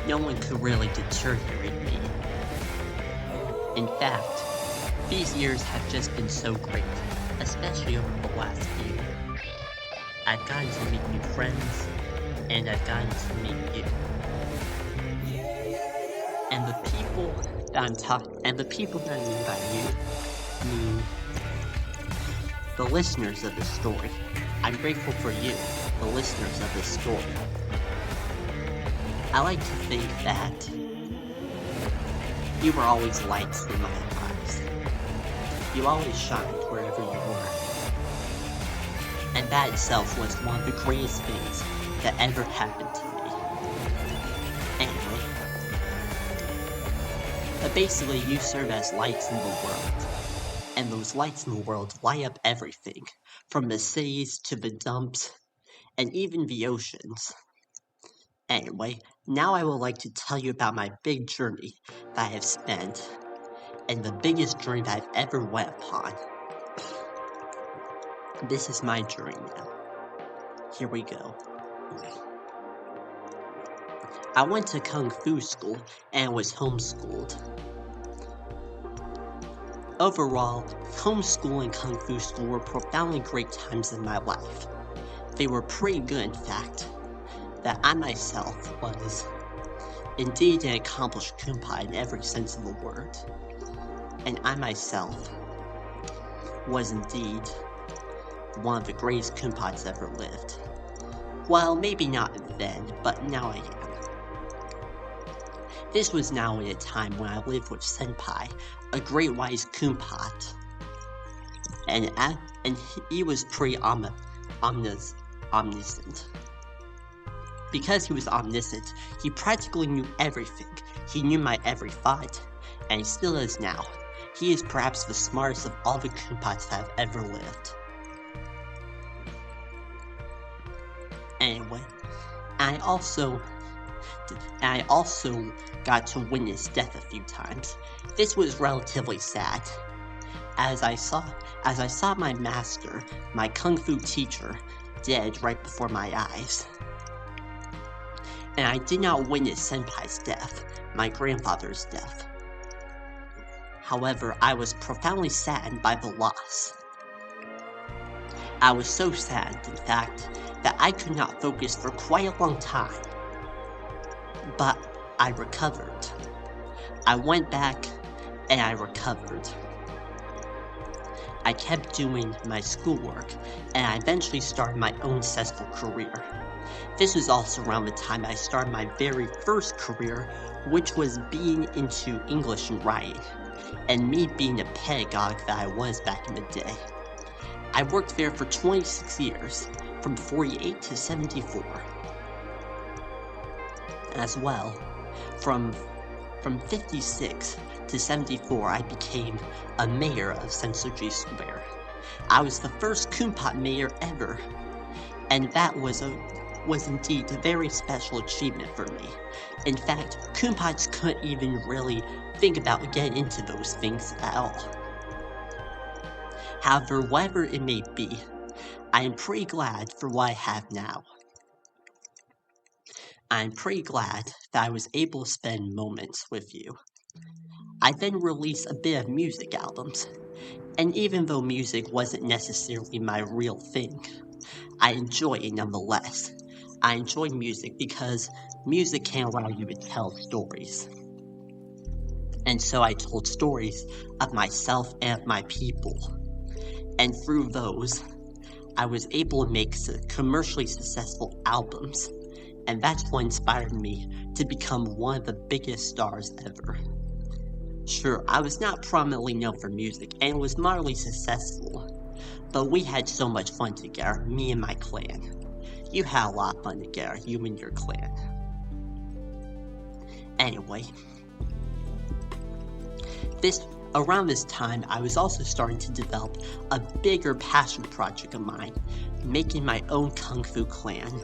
no one could really deteriorate me. In fact, these years have just been so great, especially over the last year. I've gotten to meet new friends, and I've gotten to meet you. And the people that I mean by you mean the listeners of the story. I'm grateful for you, the listeners of this story. I like to think that you were always lights in my lives. You always shined wherever you were. And that itself was one of the greatest things that ever happened to me. Anyway, but basically you serve as lights in the world. And those lights in the world light up everything, from the cities to the dumps, and even the oceans. Anyway, now I would like to tell you about my big journey that I have spent, and the biggest journey that I've ever went upon. This is my journey now. Here we go. I went to Kung Fu school and was homeschooled. Overall, homeschool and Kung Fu school were profoundly great times in my life. They were pretty good, in fact, that I myself was indeed an accomplished Kumpai in every sense of the word. And I myself was indeed one of the greatest Kumpais ever lived. Well, maybe not then, but now I am. This was now at a time when I lived with Senpai, a great wise Kumpat, and he was pretty omniscient. Because he was omniscient, he practically knew everything. He knew my every thought, and he still is now. He is perhaps the smartest of all the Kumpats that have ever lived. Anyway, I also got to witness death a few times. This was relatively sad, as I saw my master, my Kung Fu teacher, dead right before my eyes. And I did not witness Senpai's death, my grandfather's death. However, I was profoundly saddened by the loss. I was so sad, in fact, that I could not focus for quite a long time. But I recovered. I went back and I recovered. I kept doing my schoolwork and I eventually started my own successful career. This was also around the time I started my very first career, which was being into English and writing, and me being a pedagogue that I was back in the day. I worked there for 26 years, from 48 to 74. As well, from 56 to 74, I became a mayor of Sensoji Square. I was the first Kumpat mayor ever, and that was indeed a very special achievement for me. In fact, Kumpats couldn't even really think about getting into those things at all. However, whatever it may be, I am pretty glad for what I have now. I'm pretty glad that I was able to spend moments with you. I then released a bit of music albums, and even though music wasn't necessarily my real thing, I enjoy it nonetheless. I enjoy music because music can allow you to tell stories. And so I told stories of myself and of my people. And through those, I was able to make commercially successful albums. And that's what inspired me to become one of the biggest stars ever. Sure, I was not prominently known for music, and was moderately successful, but we had so much fun together, me and my clan. You had a lot of fun together, you and your clan. Anyway, around this time, I was also starting to develop a bigger passion project of mine, making my own Kung Fu clan.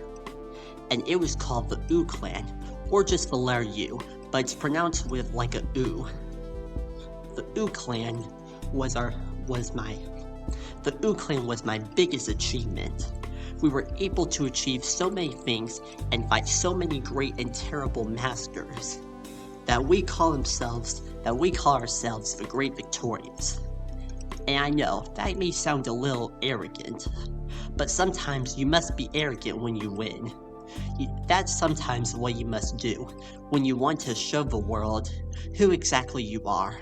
And it was called the U Clan, or just the letter U, but it's pronounced with like a U. The U Clan was my biggest achievement. We were able to achieve so many things and fight so many great and terrible masters that we call ourselves the Great Victorious. And I know that may sound a little arrogant, but sometimes you must be arrogant when you win. That's sometimes what you must do when you want to show the world who exactly you are.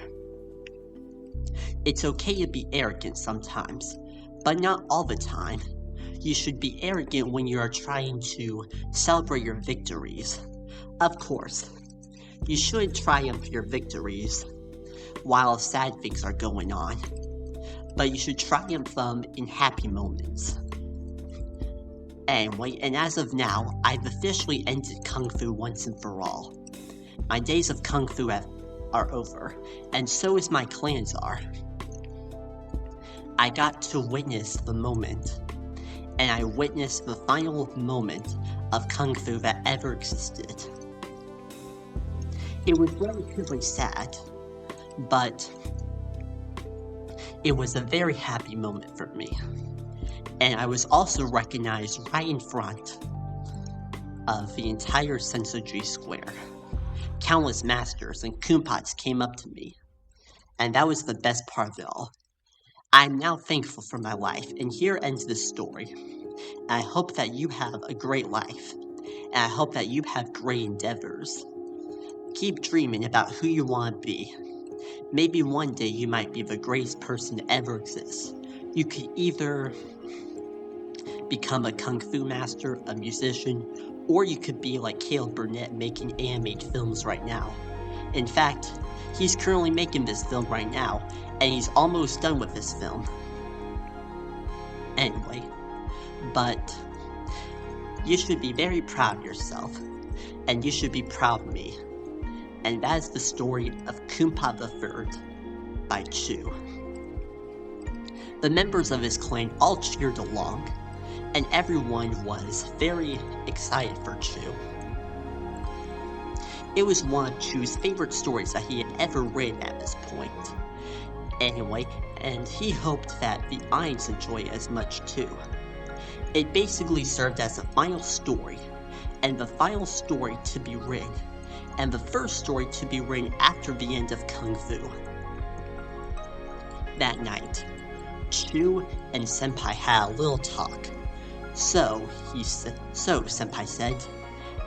It's okay to be arrogant sometimes, but not all the time. You should be arrogant when you are trying to celebrate your victories. Of course, you shouldn't triumph your victories while sad things are going on, but you should triumph them in happy moments. Anyway, and as of now, I've officially ended Kung Fu once and for all. My days of Kung Fu are over, and so is my clan's are. I got to witness the moment, and I witnessed the final moment of Kung Fu that ever existed. It was relatively sad, but it was a very happy moment for me. And I was also recognized right in front of the entire Sensoji Square. Countless masters and kumpats came up to me, and that was the best part of it all. I'm now thankful for my life, and here ends this story. I hope that you have a great life, and I hope that you have great endeavors. Keep dreaming about who you want to be. Maybe one day you might be the greatest person to ever exist. You could either become a kung fu master, a musician, or you could be like Caleb Burnett making animated films right now. In fact, he's currently making this film right now, and he's almost done with this film. Anyway, but you should be very proud of yourself, and you should be proud of me. And that is the story of Kumpa the Third by Chu. The members of his clan all cheered along, and everyone was very excited for Chu. It was one of Chu's favorite stories that he had ever read at this point. Anyway, and he hoped that the audience enjoy it as much too. It basically served as a final story, and the final story to be written, and the first story to be written after the end of Kung Fu. That night, Chu and Senpai had a little talk. So Senpai said,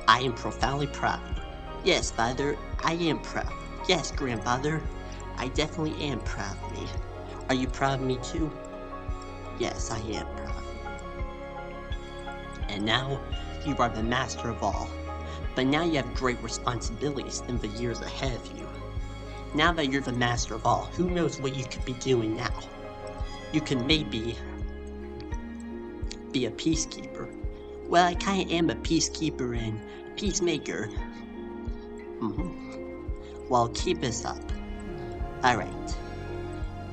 I am profoundly proud of you. Yes, father, I am proud. Yes, grandfather, I definitely am proud of me. Are you proud of me too? Yes, I am proud of you. And now, you are the master of all. But now you have great responsibilities in the years ahead of you. Now that you're the master of all, who knows what you could be doing now? You can maybe be a peacekeeper. Well, I kinda am a peacekeeper and peacemaker. Well, keep this up. Alright.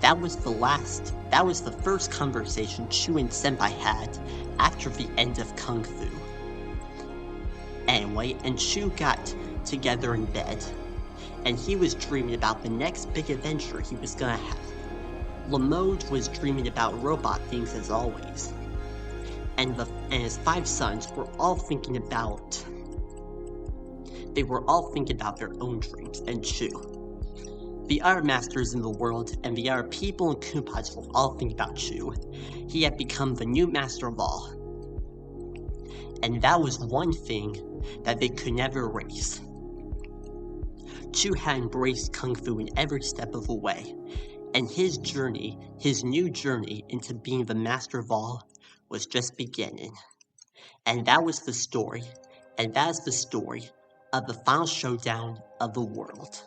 That was the first conversation Chu and Senpai had after the end of Kung Fu. Anyway, and Chu got together in bed, and he was dreaming about the next big adventure he was gonna have. Lamode was dreaming about robot things as always. And his 5 sons were all thinking about their own dreams, and Chu. The other masters in the world and the other people and Kumpas were all thinking about Chu. He had become the new master of all. And that was one thing that they could never erase. Chu had embraced Kung Fu in every step of the way, and his new journey into being the master of all, was just beginning. And that was the story, and that is the story of the final showdown of the world.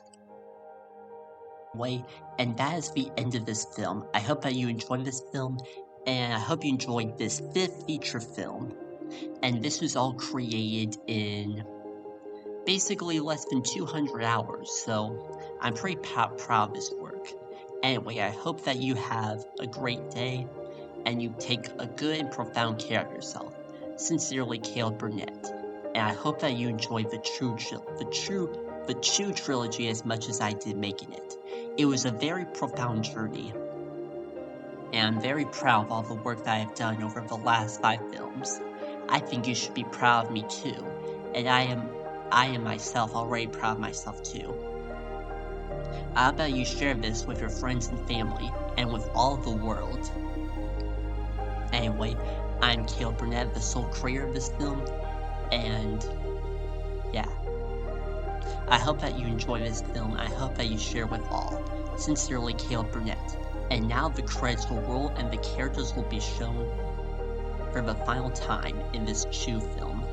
And that is the end of this film. I hope that you enjoyed this film, and I hope you enjoyed this 5th feature film. And this was all created in basically less than 200 hours, so I'm pretty proud of this work. Anyway, I hope that you have a great day, and you take a good and profound care of yourself. Sincerely, Caleb Burnett. And I hope that you enjoyed the Chu trilogy as much as I did making it. It was a very profound journey, and I'm very proud of all the work that I've done over the last 5 films. I think you should be proud of me too, and I am myself already proud of myself too. How about you share this with your friends and family, and with all the world. Anyway, I'm Caleb Burnett, the sole creator of this film, And yeah, I hope that you enjoy this film. I hope that you share with all. Sincerely, Caleb Burnett. And now the credits will roll and the characters will be shown for the final time in this Chew film.